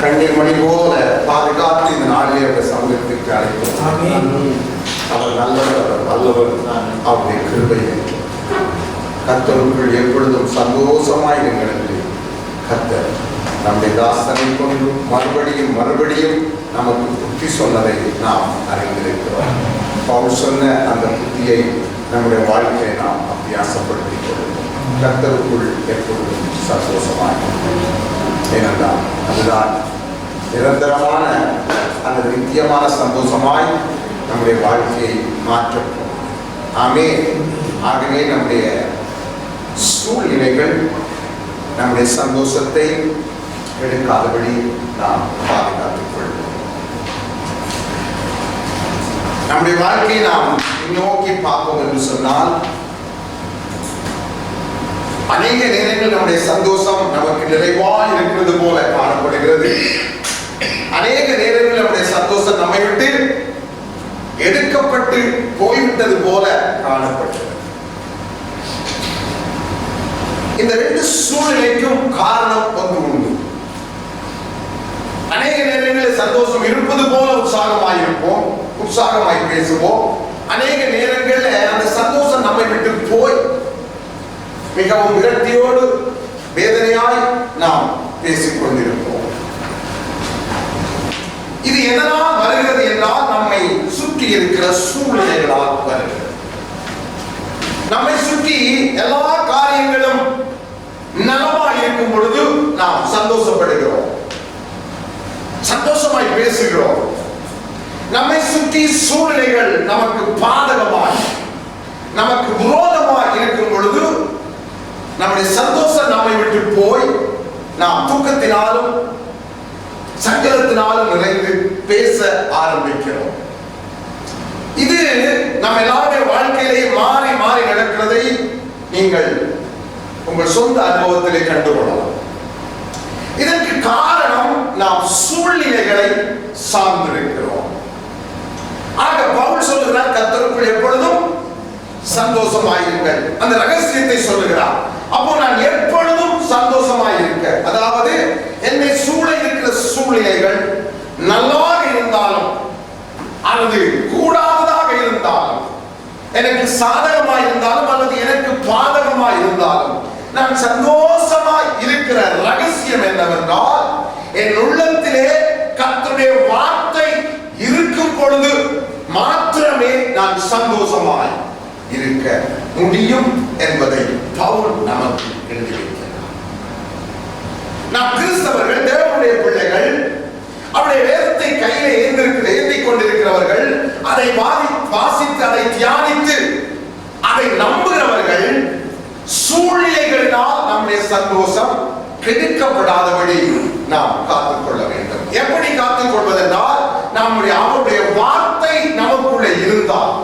கண்ணீர் மணி போல பாதுகாத்து இந்த நாளிலே அவர் சமூகத்திற்கு அழைத்தார். அவர் நல்லவர், அவர் வல்லவர். அவருடைய கிருபையை கர்த்தருக்குள் எப்பொழுதும் சந்தோஷமாயிருங்கள் என்று கர்த்தர் நம்முடைய தாசனை கொண்டு மறுபடியும் மறுபடியும் நமக்கு புத்தி சொன்னதை நாம் அறிந்திருக்கிறோம். பவுல் சொன்ன அந்த புத்தியை நம்முடைய வாழ்க்கையை நாம் அபியாசப்படுத்திக் கொள்வோம். கர்த்தருக்குள் எப்பொழுதும் சந்தோஷமாயிருக்கும். ஏனென்றால் அதுதான் நிரந்தரமான அல்லது நித்தியமான சந்தோஷமாய் நம்முடைய வாழ்க்கையை மாற்றப்போம். ஆகவே நம்முடைய சூழ்நிலைகள் நம்முடைய சந்தோஷத்தை எடுக்காதபடி நாம் பாதுகாத்துக் கொள்வோம். நம்முடைய வாழ்க்கையை நாம் நோக்கி பார்ப்போம் என்று சொன்னால், அநேக நேரங்கள் நம்முடைய சந்தோஷம் நமக்கு நிறைவாய் இருக்கிறது போல காணப்படுகிறது. அநேக நேரங்கள் நம்முடைய சந்தோஷம் நம்மை விட்டு எடுக்கப்பட்டு போய்விட்டது போல காணப்பட்டது. இந்த ரெண்டு சூழ்நிலைக்கும் காரணம் ஒன்று உண்டு. அநேக நேரங்களில் சந்தோஷம் இருப்பது போல உற்சாகமாயிருப்போம், உற்சாகமாய் பேசுவோம். அநேக நேரங்களில் அந்த சந்தோஷம் நம்மை விட்டு போய் மிகவும் விரக்தியோடு வேதனையாய் நாம் பேசிக் கொண்டிருப்போம். இது எதனால் வருகிறது என்றால், நம்மை சுற்றி இருக்கிற சூழ்நிலைகளால் வருகிறது. நம்மை சுற்றி எல்லா காரியங்களும் நலமாய் இருக்கும் பொழுது நாம் சந்தோஷப்படுகிறோம், சந்தோஷமாய் பேசுகிறோம். நம்மை சுற்றி சூழ்நிலைகள் நமக்கு பாதகமாய், நமக்கு விரோதமாய் இருக்கும் பொழுது நம்முடைய சந்தோஷம் நம்மை விட்டு போய் நாம் தூக்கத்தினாலும் சங்கடத்தினாலும் நிறைந்து பேச ஆரம்பிக்கிறோம். இது நம்ம எல்லாருடைய வாழ்க்கையிலே மாறி மாறி நடக்கிறதை நீங்கள் உங்கள் சொந்த அனுபவத்திலே கண்டுகொள்ளலாம். இதற்கு காரணம் நாம் சூழ்நிலைகளை சார்ந்திருக்கிறோம். ஆக பவுல் சொல்லுகிறார், கர்த்தருக்குள் எப்பொழுதும் சந்தோஷமாயிருங்கள். அந்த ரகசியத்தை சொல்லுகிறார். அப்போ நான் எப்பொழுதும் சந்தோஷமாயிருக்க, அதாவது என்னை சூழ இருக்கிற சூழ்நிலைகள் நல்லாக இருந்தாலும் அல்லது கூடாததாக இருந்தாலும், எனக்கு சாதகமாய் இருந்தாலும் அல்லது எனக்கு பாதகமாய் இருந்தாலும், நான் சந்தோஷமாய் இருக்கிற ரகசியம் என்னவென்றால், என் உள்ளத்திலே கர்த்தருடைய வார்த்தை இருக்கும் பொழுது மாத்திரமே நான் சந்தோஷமாய் இருக்க முடியும் என்பதை பவுல் நமக்கு எழுதி வைக்கிறார். நாம் கிறிஸ்தவர்கள், தேவனுடைய பிள்ளைகள், அவருடைய வேதத்தை கையிலே ஏந்தி கொண்டிருக்கிறவர்கள், அதை வாசித்து அதை தியானித்து அதை நம்புகிறவர்கள், சூழ்நிலைகளினால் நம்முடைய சந்தோஷம் கெடுக்கப்படாதபடி நாம் காத்துக்கொள்ள வேண்டும். எப்படி காத்துக்கொள்வதென்றால், நம்முடைய அவருடைய வார்த்தை நமக்குள்ளே இருந்தால்,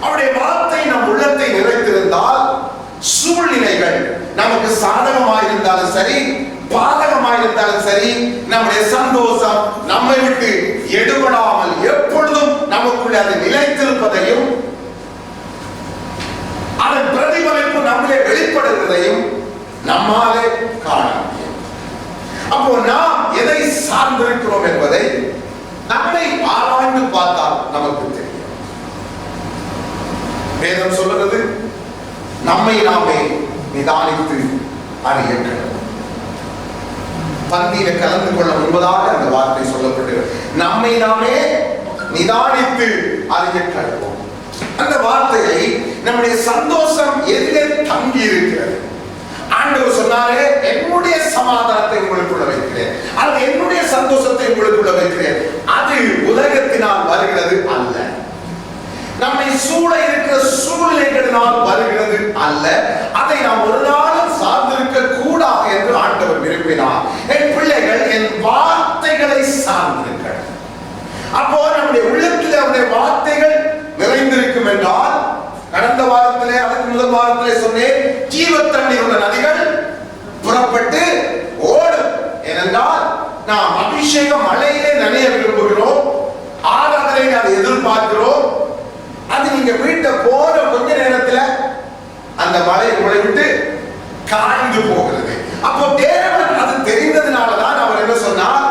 அவருடைய வார்த்தை நம் உள்ளத்தை நிறைத்திருந்தால், சூழ்நிலைகள் நமக்கு சாதகமாயிருந்தாலும் சரி பாதகமாயிருந்தாலும் சரி, நம்முடைய சந்தோஷம் நம்மை விட்டு எடுபடாமல் எப்பொழுதும் நமக்குள்ளே அது நிலைத்திருப்பதையும் அதன் பிரதிபலிப்பு நம்மளே வெளிப்படுகிறதையும் நம்மாலே காண முடியும். அப்போ நாம் எதை சார்ந்திருக்கிறோம் என்பதை நம்மை ஆராய்ந்து பார்த்தால் நமக்கு தெரியும். வேதம் சொல்லுகிறது, நம்மை நாமே நிதானித்து அறிய வேண்டும். பந்தியில கலந்து கொள்ள முன்பதாக அந்த வார்த்தை சொல்லப்படுகிறது, நம்மை நாமே நிதானித்து அறிய கடவோம். அந்த வார்த்தையை நம்முடைய சந்தோஷம் எதிரே தங்கி இருக்கிறது. ஆண்டவர் சொன்னாரே, என்னுடைய சமாதானத்தை உங்களுக்குள்ள வைக்கிறேன், அது என்னுடைய சந்தோஷத்தை உங்களுக்குள்ள வைக்கிறேன். அது உலகத்தினால் வருகிறது அல்ல, நம்மை சூழ இருக்கிற சூழ்நிலைகளினால் வருகிறது அல்ல. அதை நாம் ஒரு நாளும் சார்ந்திருக்க கூடாது என்று ஆண்டவர் விரும்பினார். என் பிள்ளைகள் என் வார்த்தைகளை சார்ந்திருக்க. அப்போ நம்முடைய உள்ளத்தில் அவருடைய வார்த்தைகள் நிறைந்திருக்கும் என்றால், கடந்த வாரத்திலே அதுக்கு முதல் வாரத்திலே சொன்னேன், ஜீவ தண்ணீர் உள்ள நதிகள் புறப்பட்டு ஓடும். ஏனென்றால் நாம் அபிஷேகம் மழையிலே நனைய விரும்புகிறோம், ஆராதனையை அதை எதிர்பார்க்கிறோம். அது நீங்க வீட்டை போற கொஞ்ச நேரத்துல அந்த மழை உங்களை விட்டு காய்ந்து போகிறது. அப்போ தேவன் அது தெரிந்ததுனாலதான் அவர் என்ன சொன்னார்,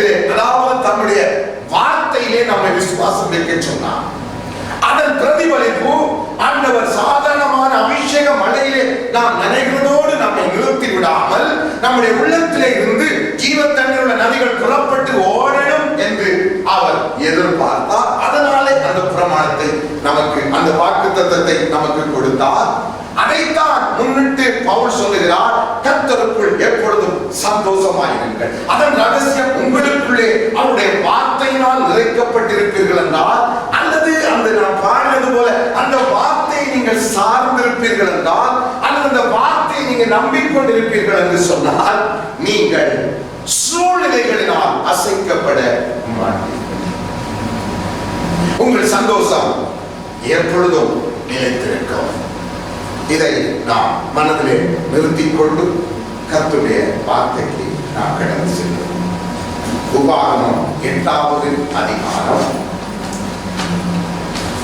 வேதத்திலே, அதாவது தம்முடைய வார்த்தையிலே நம்மை விசுவாசம் வைக்க சொன்னார். அதன் பிரதிபலிப்பு ஆண்டவர் சாதாரணமான அபிஷேக மழையிலே நாம் நனைகிறதோடு நம்மை நிறுத்தி விடாமல் நம்முடைய உள்ளத்திலே இருந்து ஜீவ தண்ணீருள்ள நதிகள் புறப்பட்டு ஓடணும் என்று அவர் எதிர்பார்த்தார். அதனாலே அந்த பிரமாணத்தை நமக்கு, அந்த வாக்குத்தத்தத்தை நமக்கு கொடுத்தார். அதைத்தான் முன்னிட்டு பவுல் சொல்லுகிறார், கர்த்தருக்குள் எப்பொழுதும் சந்தோஷமாயிருங்கள். அதன் ரகசியம் உங்களுக்குள்ளே அவருடைய வார்த்தையினால் நிறைக்கப்பட்டிருப்பீர்கள் என்றால், அல்லது அந்த நான் பாடினது போல அந்த வார்த்தையை நீங்கள் சார்ந்திருப்பீர்கள் என்றால், அல்லது அந்த வார்த்தையை நீங்கள் நம்பிக்கொண்டிருப்பீர்கள் என்று சொன்னால், நீங்கள் சூழ்நிலைகளினால் அசைக்கப்பட மாட்டீர்கள். உங்கள் சந்தோஷம் எப்பொழுதும் நிலைத்திருக்கும். இதை நாம் மனதிலே நிறுத்திக் கொண்டு கர்த்தருடைய வார்த்தைக்கு நாம் கடந்து செல்வோம். உபாகமம் 8வது அதிகாரம்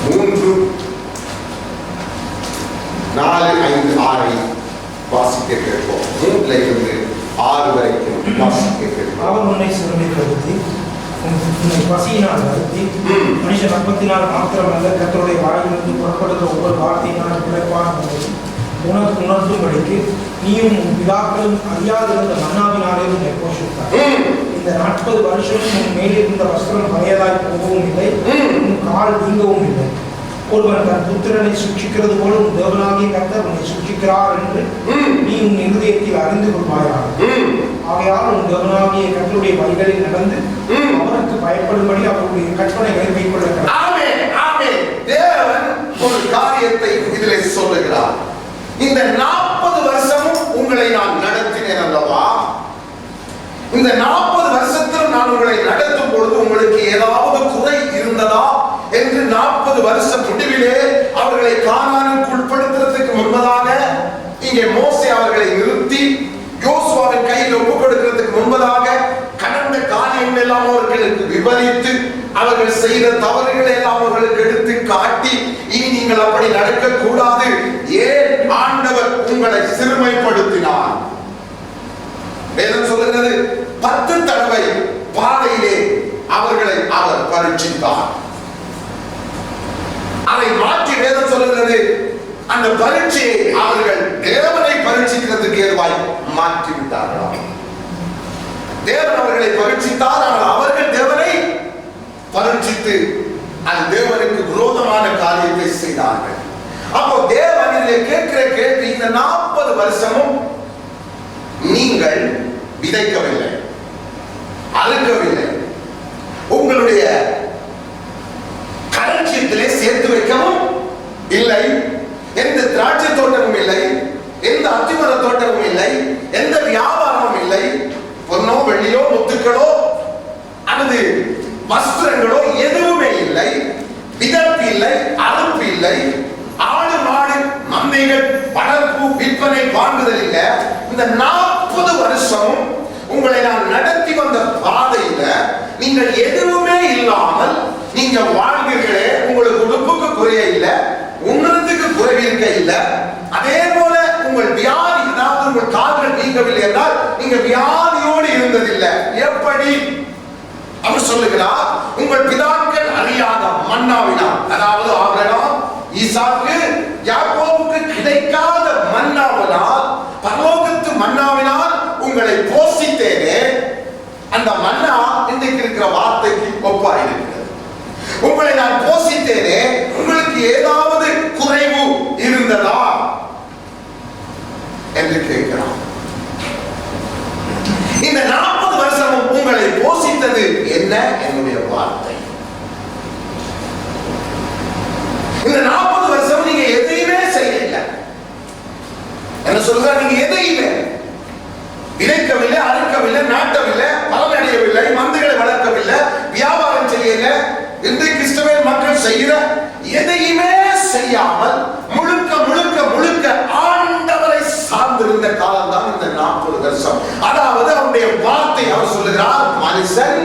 3, 4, 5, 6 வாசிக்க கேட்போம். 3 இருந்து 6 வரைக்கும் வாசிக்க கேட்போம். அவர் உன்னை சிறுமைப்படுத்தி உன்னை பசியினால் வருத்தி மனுஷன் அப்பத்தினால் மாத்திரமல்ல கர்த்தருடைய வாயிலிருந்து புறப்படுகிற ஒவ்வொரு வார்த்தையினால் பிழைப்பான் உனக்கு உணர்த்தும்படிக்கு நீயும் உன் பிதாக்களும் அறியாதிருந்த மன்னாவினாலே உன்னை போஷித்தார். இந்த 40 வருஷம் உன் மேலிருந்த வஸ்திரம் பழையதாய் போகவும் இல்லை, உன் கால் நீங்கவும் இல்லை. ஒருவன் தன் புத்திரனை சுட்சிக்கிறது போல உன் தேவனாகிய கர்த்தர் உன்னை சுட்சிக்கிறார் என்று நீ உன் இருதயத்தில் அறிந்து கொள்வாயாக. ஆகையால் உன் தேவனாகிய கர்த்தருடைய வழிகளில் நடந்து அவருக்கு பயப்படும்படி அவருடைய கற்பனைகளை மேற்கொள்ள வேண்டும். ஆமென், ஆமென். தேவன் ஒரு காரியத்தை இதிலே சொல்லுகிறார். இந்த 40 வருஷமும் உங்களை நான் நடத்தினேன் அல்லவா? இந்த 40 வருஷத்தில் நான் உங்களை நடத்தும் பொழுது உங்களுக்கு ஏதாவது குறை இருந்ததா என்று 40 வருஷம் முடிவிலே அவர்களை கானானுக்கு உட்படுத்துறதுக்கு முன்பதாக இங்கே மோசே அவர்களை நிறுத்தி யோசுவாவின் கையில் ஒப்புக் கொடுக்கிறதுக்கு முன்பதாக கடந்த காரியங்கள் எல்லாம் அவர்களுக்கு விவரித்து அவர்கள் செய்த தவறுகளை எல்லாம் அவர்களுக்கு எடுத்து காட்டி, இனி நீங்கள் அப்படி நடக்க கூடாது, ஏன் ஆண்டவர் உங்களை சிறுமைப்படுத்தினார். வேதம் சொல்லுகிறது 10 தடவை பாதையிலே அவர்களை அவர் பரீட்சித்தார். அதை மாற்றி வேதம் சொல்லுகிறது, அந்த பரீட்சையை அவர்கள் தேவனை பரீட்சிக்கிறதுக்கு ஏதுவாய் மாற்றி விட்டார்களாம். தேவன் அவர்களை பரீட்சித்தார், ஆனால் அவர்கள் தேவனை பரீட்சித்து அந்த தேவனுக்கு விரோதமான காரியத்தை செய்தார்கள். அப்போ தேவனிலே கேட்கிற கேள்வி, இந்த 40 வருஷமும் நீங்கள் விதைக்கவில்லை, அறுக்கவில்லை, உங்களுடைய களஞ்சியத்திலே சேர்த்து வைக்கவும் இல்லை, எந்த திராட்சை தோட்டமும் இல்லை, எந்த அத்திமர தோட்டமும் இல்லை, எந்த வியாபாரமும் இல்லை, பொன்னோ வெள்ளியோ முத்துக்களோ அல்லது வஸ்திரங்களோ எதுவுமே இல்லை, விதப்பு இல்லை, அறுப்பு இல்லை, ஆடு மாடு மந்தைகள் வளர்ப்பு விற்பனை வாங்குதல் இல்லை. இந்த 40 வருஷம் உங்களை நான் நடத்தி வந்த பாதையில நீங்கள் எதுவுமே இல்லாமல் நீங்க வாழ்வீர்களே, உங்களுக்கு உடுப்புக்கு குறைய இல்லை, உணர்வுக்கு குறைவு இருக்க இல்லை. அதே போல உங்கள் வியாதி, அதாவது உங்கள் கால்கள் நீங்கவில்லை என்றால் நீங்க வியாதியோடு இருந்ததில்லை. எப்படி? அவர் சொல்லுகிறார், உங்கள் பிதாக்கள் அறியாத மன்னாவினால், அதாவது ஆபிரகாம், ஈசாக்கு, யாக்கோபுக்கு கிடைக்காத மன்னாவினால், பரலோகத்து மன்னாவினால் உங்களை போஷித்தேனே. அந்த மன்னா இன்றைக்கு இருக்கிற வார்த்தைக்கு ஒப்பாயிருக்கிறது. உங்களை நான் போஷித்தேனே, உங்களுக்கு ஏதாவது குறைவு இருந்ததா என்று கேட்கிறான். இந்த 40 வருஷமும் உங்களை போஷித்தது என்ன? என்னுடைய வார்த்தை. இந்த 40 வருஷம் நீங்க எதையுமே செய்யல. என்ன சொல்ற? நீங்க எதையுமே விதைக்கவில்லை, அறுக்கவில்லை, நாட்டவில்லை, பலனடையவில்லை, மந்தைகளை வளர்க்கவில்லை, வியாபாரம் செய்யல. இன்றைக்கு இஸ்ரவேல் மக்கள் செய்கிற எதையுமே செய்யாமல் முழுக்க முழுக்க முழுக்க ஆண்டவரை சார்ந்திருந்த காலம் தான் இந்த 40 வருஷம். அதாவது அவருடைய வார்த்தை, அவர் சொல்லுகிறார், மனுஷன்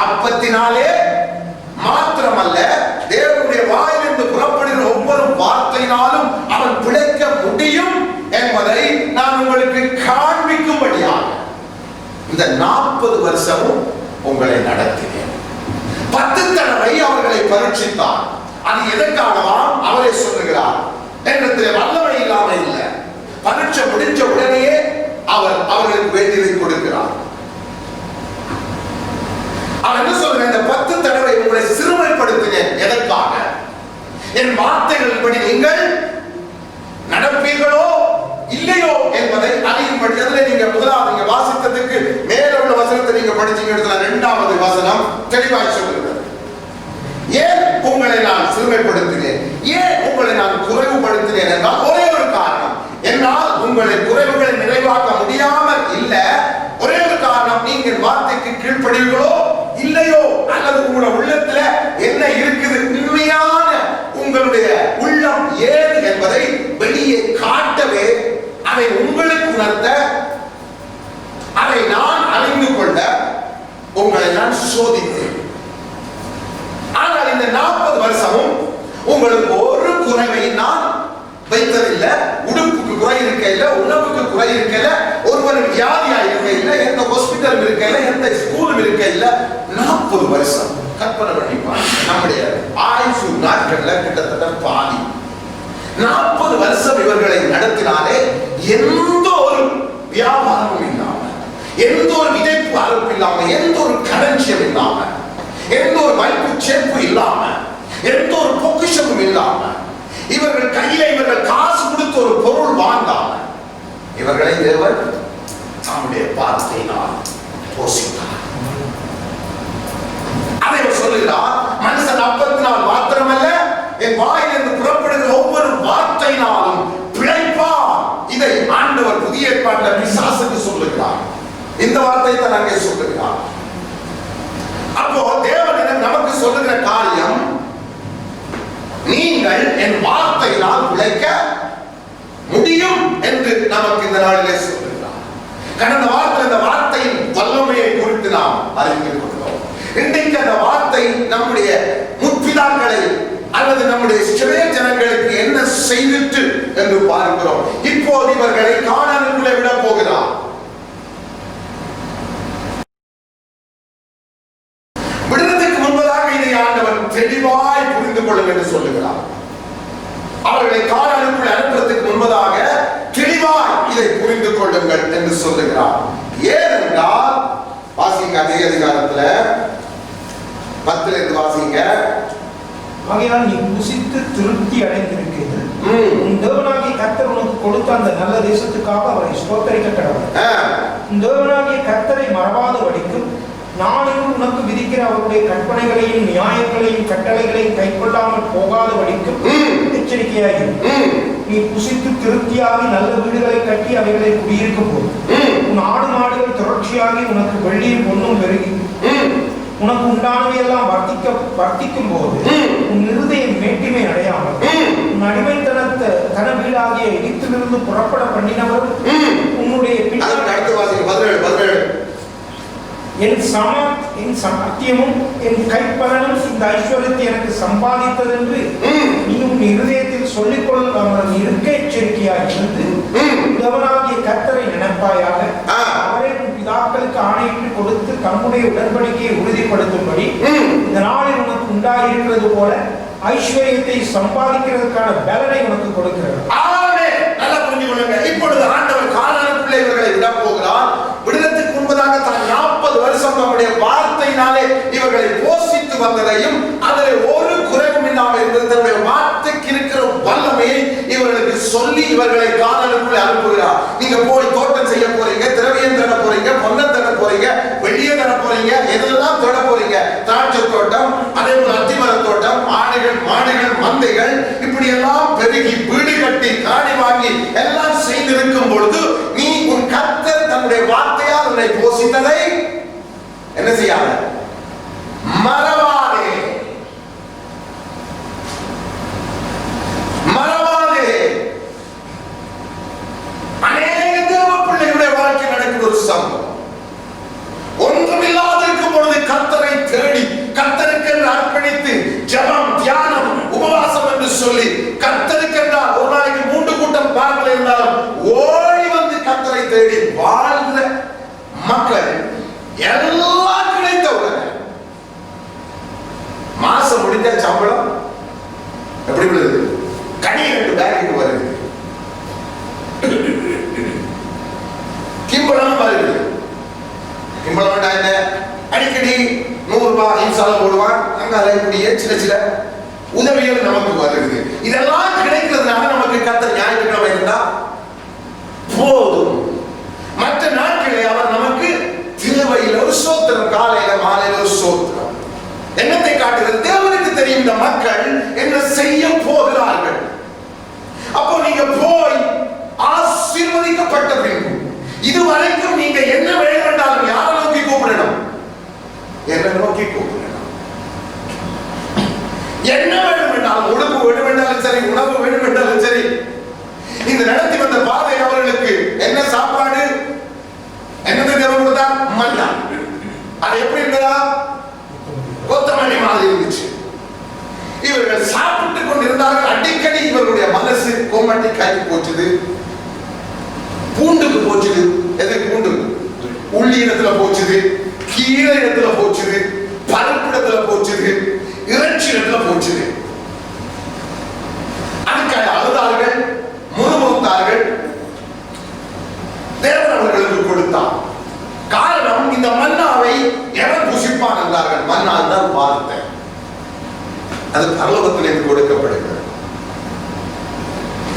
அப்பத்தினாலே மாத்திரமல்ல தேவனுடைய வாயிலிருந்து புறப்படுகிற ஒவ்வொரு வார்த்தையினாலும் அவன் பிழைக்க முடியும் என்பதை நான் உங்களுக்கு காண்பிக்கும்படியாக இந்த 40 வருஷமும் உங்களை நடத்தினேன். 10 தடவை அவர்களை பரீட்சித்தார். அது எதற்காகவா அவரே சொல்லுகிறார். என்னிடத்தில் வல்லமை இல்லாம இல்ல. பரீட்சை முடிஞ்ச உடனேயே அவர்களுக்கு வேண்டியதை கொடுக்கிறார். அவர் என்ன சொல்றேன், இந்த 10 தடவை உங்களை சிறுமைப்படுத்தினேன். எதற்காக? என் வார்த்தைகளின்படி நீங்கள் நடப்பீர்களோ இல்லையோ என்பதை அறியும்படி. அதுல நீங்க முதலாவது நீங்க வாசித்ததுக்கு மேல உள்ள வசனத்தை நீங்க படிச்சீங்க. 2வது வசனம் தெளிவாய் சொல்லுகிறது. ஏன் உங்களை நான் சிறுமைப்படுத்தினேன், ஏன் உங்களை நான் குறைவுபடுத்தினேன் என்றால் ஒரே ஒரு காரணம். என்னால் உங்களை குறைவுகளை நிறைவாக்க முடியாமல் இல்ல. ஒரே ஒரு காரணம், நீங்கள் வார்த்தைக்கு கீழ்ப்படுவீர்களோ இல்லையோ, அல்லது உங்களோட உள்ளத்துல என்ன இருக்குது, உண்மையான உங்களுடைய உள்ளம் ஏது என்பதை வெளியே காட்டவே, அதை உங்களுக்கு உணர்த்த, அதை நான் அறிந்து கொள்ள உங்களை நான் சோதித்தேன். ஆனால் இந்த 40 வருஷமும் உங்களுக்கு ஒரு குறைவை நான் வைத்ததில்லை. உடுப்புக்கு குறை இருக்க இல்லை, உணவுக்கு குறை இருக்க இல்லை, ஒருவரும் வியாதியா இருக்க இல்லை, எந்த ஹாஸ்பிட்டலும் இருக்க இல்லை, எந்த ஸ்கூலும் இருக்க இல்லை. 40 வருஷம் கற்பனை பண்ணிப்பாங்க. நம்முடைய ஆயுசு நாட்கள்ல கிட்டத்தட்ட பாதி. 40 வருஷம் இவர்களை நடத்தினாலே எந்த ஒரு வியாபாரமும் இல்லாம, எந்த ஒரு விதைப்பு அறுப்பு இல்லாம, எந்த ஒரு களஞ்சியம் இல்லாம, எந்த ஒரு வைப்பு சேர்ப்பு இல்லாம, எந்த ஒரு பொக்கிஷமும் இல்லாம, இவர்கள் கையில இவர்கள் காசு கொடுத்து ஒரு பொருள் வாங்காம இவர்களை தேவன் தம்முடைய வார்த்தையினால் போஷித்தார். அதை சொல்லுகிறார், மனுஷன் அப்பத்தினால் மாத்திரமல்ல, என் வாயிலிருந்து புறப்படுகிற ஒவ்வொரு வார்த்தையினாலும் பிழைப்பார். இதை ஆண்டவர் புதிய ஏற்பாட்டில் பிசாசுக்கு சொல்லுகிறார். இந்த வார்த்தையை தான் அங்கே சொல்லுகிறார். அப்போ தேவனிடம் நமக்கு சொல்லுகிற காரியம், நீங்கள் என் வார்த்தையினால் பிழைக்க முடியும் என்று நமக்கு இந்த நாளிலே சொல்லுகிறார். கடந்த வாரத்தில் இந்த வார்த்தையின் வல்லமையை குறித்து நாம் அறிந்து கொண்டோம். இன்றைக்கு அந்த வார்த்தை நம்முடைய முற்பிதாக்களை அல்லது நம்முடைய இஸ்ரவேல் ஜனங்களுக்கு என்ன செய்திட்டு என்று பார்க்கிறோம். இப்போது இவர்களை கானானுக்குள்ளே விட போகிறார். விடுதலுக்கு முன்பதாக இதை ஆண்டவர் தெளிவாய் புரிந்து கொள்ளும் என்று சொல்லுகிறார். அவர்களை கானானுக்குள் அனுப்புறதுக்கு முன்பதாக தெளிவாய் இதை புரிந்து கொள்ளுங்கள் என்று சொல்லுகிறார். ஏனென்றால் வாசிங்க அதே அதிகாரத்துல 10 இருந்து வாசிங்க. ஆகையால் நீ புசித்து திருப்தி அடைந்திருக்கிறது. உன் தேவனாகிய கர்த்தர் உனக்கு கொடுத்த அந்த நல்ல தேசத்துக்காக அவரை ஸ்தோத்தரிக்க கடவுள். உன் தேவனாகிய கர்த்தரை மறவாத வடிக்கும் நானும் உனக்கு விதிக்கிற அவருடைய கற்பனைகளையும் நியாயங்களையும் கட்டளைகளையும் கைக்கொள்ளாமல் போகாத வடிக்கும் எச்சரிக்கையாகி நீ புசித்து திருப்தியாகி நல்ல வீடுகளை கட்டி அவைகளை குடியிருக்கும் போது உன் ஆடு மாடுகள் தொடர்ச்சியாகி உனக்கு வெள்ளியும் பொன்னும் பெருகி உனக்கு உண்டானவை எல்லாம் வர்த்திக்கும் போது உன் இருதயம் மேட்டிமை அடையாமல் உன் அடிமைத்தனத்தை தன வீடாகிய எகிப்திலிருந்து புறப்பட பண்ணினவர் உன்னுடைய என் சத்தியமும் என் கைப்பலனும் இந்த ஐஸ்வர்யத்தை எனக்கு சம்பாதித்தது என்று நீ உன் இருதயத்தில் சொல்லிக்கொள்ளாமல் இருக்க எச்சரிக்கையாக இருந்து தேவனாகிய கர்த்தரை நினைப்பாயாக. அவரை உன் பிதாக்களுக்கு ஆணையிட்டு கொடுத்து தம்முடைய உடன்படிக்கையை உறுதிப்படுத்தும்படி இந்த நாளில் உனக்கு உண்டாயிருக்கிறது போல ஐஸ்வர்யத்தை சம்பாதிக்கிறதுக்கான பலனை உனக்கு கொடுக்கிறது. நல்லா புரிஞ்சு கொள்ளுங்க. இப்பொழுது ஆண்டவர் கானானுக்குள்ளே இவர்களை விட போகிறார். விடுதலுக்கு முன்பதாக தான் 40 வருஷம் நம்முடைய வார்த்தையினாலே இவர்களை போஷித்து வந்ததையும் அதில் ஒரு குறைவும் இல்லாமல் இருந்தது தன்னுடைய வார்த்தைக்கு இருக்கிற வல்லமையை இவர்களுக்கு சொல்லி இவர்களை கானானுக்குள்ளே அனுப்புகிறார். நீங்க போய் தோட்டம் செய்ய போறீங்க, திரவியம் தேட போறீங்க, பொன்னம் தேட போறீங்க, வெள்ளியை தேட போறீங்க, எதெல்லாம் தேட போறீங்க, திராட்சை தோட்டம், அதே போல அத்திமர தோட்டம், ஆடுகள் மாடுகள் மந்தைகள் இப்படி எல்லாம் பெருகி வீடு கட்டி காணி வாங்கி எல்லாம் செய்திருக்கும் பொழுது நீ உன் கர்த்தர் தன்னுடைய வார்த்தையால் உன்னை போஷித்ததை என்ன செய்யாத மறவாதே. மறவாதே. அநேக தேவ பிள்ளைகளுடைய வாழ்க்கை நடக்கிற ஒரு சம்பவம். ஒன்றுமில்லாத இருக்கும் பொழுது கர்த்தரை தேடி கர்த்தருக்கென்று அர்ப்பணித்து ஜெபம் தியானம் உபவாசம் என்று சொல்லி கர்த்தருக்கென்றால் ஒரு நாளைக்கு 3 கூட்டம் பார்க்கல இருந்தாலும் ஓடி வந்து கர்த்தரை தேடி வாழ்ந்த மக்கள் எல்லாம் கிடைத்த முடிஞ்ச சம்பளம் எப்படி விழுது? கனி 2 பேங்குக்கு வருது, கிம்பளம் வருது. கிம்பளம் என்ன? அடிக்கடி 100 ரூபாய் இன்சால போடுவான், அங்க அலையக்கூடிய சின்ன சின்ன உதவிகள் நமக்கு வருது. இதெல்லாம் கிடைக்கிறதுனால நமக்கு கர்த்தர் ஞாயிற்றுக்கிழமை இருந்தா போதும். மற்ற நாட்களில் அவர் நமக்கு தேவையில் ஒரு சோத்திரம், காலையில மாலையில ஒரு சோத்திரம். என்னத்தை காட்டுகிறது? தேவனுக்கு தெரியும் இந்த மக்கள் என்ன செய்ய போகிறார்கள். அப்போ நீங்க போய் ஆசீர்வதிக்கப்பட்ட பின்பு இதுவரைக்கும் நீங்க என்ன வேண்டும் என்றாலும் யாரை நோக்கி கூப்பிடணும்? என்ன நோக்கி கூப்பிடணும். என்ன வேண்டும் என்றாலும், உடுப்பு வேண்டும் என்றாலும் சரி, உணவு வேண்டும் என்றாலும் சரி, இந்த நடத்தி வந்த பாதை அவர்களுக்கு என்ன சாப்பாடு, என்னத்தை தேவை கொடுத்தார்? மன்னா. அது எப்படி இருந்ததா? கொத்தமல்லி மாதிரி இருந்துச்சு. இவர்கள் சாப்பிட்டுக் கொண்டிருந்தார்கள். அடிக்கடி இவர்களுடைய மனசு கோமட்டி காய்க்கு போச்சுது, பூண்டுக்கு போச்சுது. எது பூண்டு? உள்ளி இடத்துல போச்சுது, கீரை இடத்துல போச்சுது, பருப்பு இடத்துல போச்சுது, இறைச்சி இடத்துல போச்சுது. அதுக்காக அழுதார்கள், முறுமுறுத்தார்கள். தேவன் அவர்களுக்கு கொடுத்தார். காரணம், இந்த மன்னாவை எவன் புசிப்பான் என்றார்கள். மன்னா என்றால் வார்த்தை, அது பரலோகத்திலிருந்து கொடுக்கப்படுகிறது.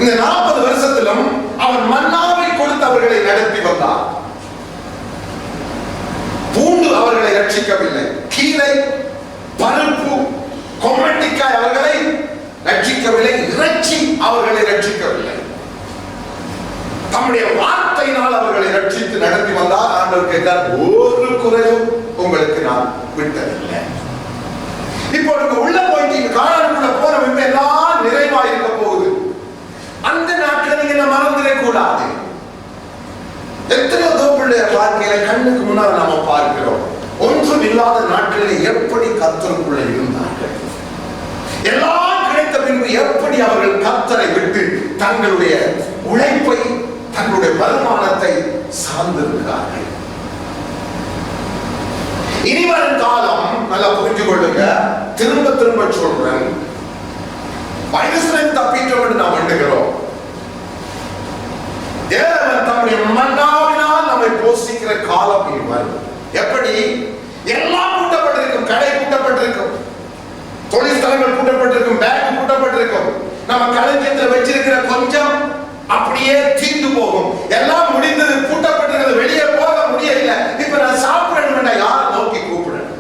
இந்த 40 வருஷத்திலும் அவன் மன்னாவை கொடுத்து அவர்களை நடத்தி வந்தார். பூண்டு அவர்களை ரட்சிக்கவில்லை, கீரை, பருப்பு, கொமட்டிக்காய் அவர்களை ரட்சிக்கவில்லை, இறைச்சி அவர்களை ரட்சிக்கவில்லை. தம்முடைய வார்த்தையினால் அவர்களை ரட்சித்து நடத்தி வந்தார். ஆண்டவர் கேட்டார், ஒரு குறையும் உங்களுக்கு நான் விட்டதில்லை. இப்போ உள்ள போயிட்டு காணானுக்குள்ள போன விட்டு எல்லாம் நிறைவா இருக்க போகுது. அந்த நாட்கள் நீங்க மறந்துட கூடாது. எத்தனையோ தோப்புடைய வாழ்க்கையில கண்ணுக்கு முன்னால் நாம பார்க்கிறோம். ஒன்றும் இல்லாத நாட்களில் எப்படி கர்த்தருக்குள்ள இருந்தார்கள், எல்லாம் கிடைத்த பின்பு எப்படி அவர்கள் கர்த்தரை விட்டு தங்களுடைய உழைப்பை, தங்களுடைய வருமானத்தை சார்ந்திருக்கிறார்கள். இனிவரும் காலம் நல்லா புரிஞ்சு கொள்ளுங்க. திரும்ப திரும்ப சொல்றேன், வைரஸ்ல தப்பிட்டோம் நாம் எண்ணுகிறோம். தேவன் தம்முடைய மன்னாவினால் நம்மை போஷிக்கிற காலம் இனி வரும். எப்படி? எல்லாம் கூட்டப்பட்டிருக்கும், கடை கூட்டப்பட்டிருக்கும், தொழிற்ஸ்தலங்கள் கூட்டப்பட்டிருக்கும், பேங்க் கூட்டப்பட்டிருக்கும். நம்ம களஞ்சியத்தில் வச்சிருக்கிற கொஞ்சம் அப்படியே தீர்ந்து போகும். எல்லாம் முடிந்தது, கூட்டப்பட்டிருக்கிறது, வெளியே போக முடியல. இப்ப நான் சாப்பிடணும், யாரை நோக்கி கூப்பிடணும்?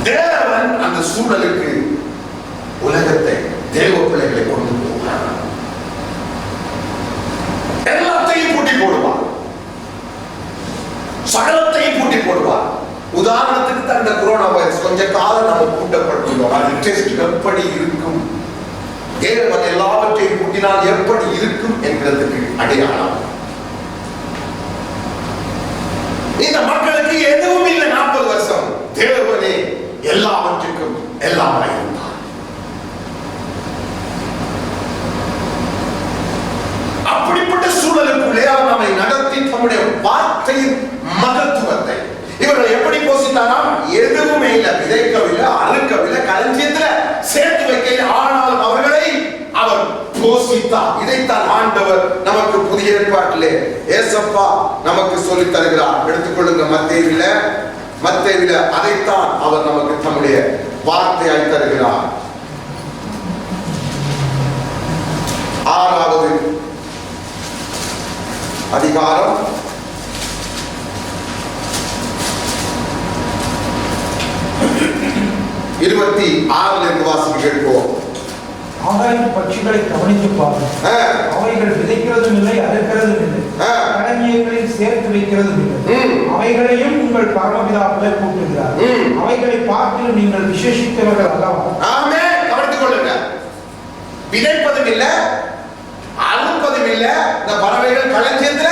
தேவன் அந்த சூழலுக்கு உலகத்தை, தேவ பிள்ளைகளை கொண்டு போவார். எல்லாத்தையும் பூட்டி போடுவார், சகலத்தையும் பூட்டி போடுவார். உதாரணத்துக்கு தான் இந்த கொரோனா வைரஸ் கொஞ்ச காலம் நம்ம கூட்டப்பட்டுள்ளோம். அது டெஸ்ட் எப்படி இருக்கும், தேவன் எல்லாவற்றையும் கூட்டினால் எப்படி இருக்கும் என்கிறதுக்கு அடையாளம். இந்த மக்களுக்கு எதுவும் இல்லை. 40 வருஷம் தேவனே எல்லாவற்றுக்கும் எல்லாமே இருந்தார். அப்படிப்பட்ட சூழலுக்குள்ளே அவர் நம்மை நடத்தி தம்முடைய வார்த்தையின் மகத்துவத்தை இவர்கள் எப்படி போஷித்தாராம்? எதுவுமே இல்லை, விதைக்கவில்லை, அறுக்கவில்லை, களஞ்சியத்துல சேர்த்து வைக்கவில்லை. ஆனால் அவர்களை அவர் போஷித்தார். இதைத்தான் ஆண்டவர் நமக்கு புதிய ஏற்பாட்டிலே ஏசப்பா நமக்கு சொல்லித் தருகிறார். எடுத்துக்கொள்ளுங்க, மத்தேயுவில அதைத்தான் அவர் நமக்கு தம்முடைய வார்த்தையாய் தருகிறார். 6வது அதிகாரம் 26 வாசிக்க கேட்போம். ஆகாயம் பட்சிகளை கவனித்து பாருங்கள். அவைகள் விதைக்கிறதும் இல்லை, அறுக்கிறதும் இல்லை, களஞ்சியங்களில் சேர்த்து வைக்கிறதும் இல்லை. அவைகளையும் உங்கள் பரமபிதாக்களை கூட்டுகிறார். அவைகளை பார்த்து நீங்கள் விசேஷித்தவர்கள் அல்லவா? ஆமென். கவனித்துக் கொள்ளுங்க. விதைப்பதும் இல்லை, அறுப்பதும் இல்லை, இந்த பறவைகள் களஞ்சியத்துல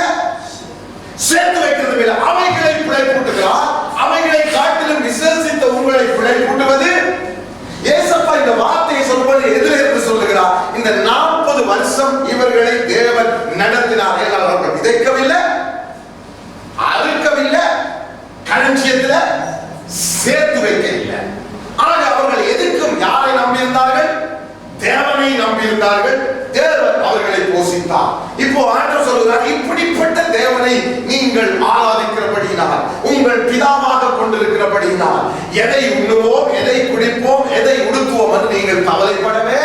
சேர்த்து வைக்கிறதும் இல்லை. அவைகளை பிழை கூட்டுகிறார். அவைகளை காட்டிலும் விசேஷித்த உங்களை பிழை கூட்டுவது. ஏசப்பா இந்த வார்த்தையை சொல்வது எதிரே என்று சொல்லுகிறார். இந்த 40 வருஷம் இவர்களை தேவன் நடத்தினார். அவர்கள் விதைக்கவில்லை, அறுக்கவில்லை, களஞ்சியத்தில் யோசித்தார். இப்போ ஆண்டவர் சொல்கிறார், இப்படிப்பட்ட தேவனை நீங்கள் ஆராதிக்கிறபடியினால், உங்கள் பிதாவாக கொண்டிருக்கிறபடியினால், எதை உண்ணுவோம், எதை குடிப்போம், எதை உடுத்துவோம் என்று நீங்கள் கவலைப்படவே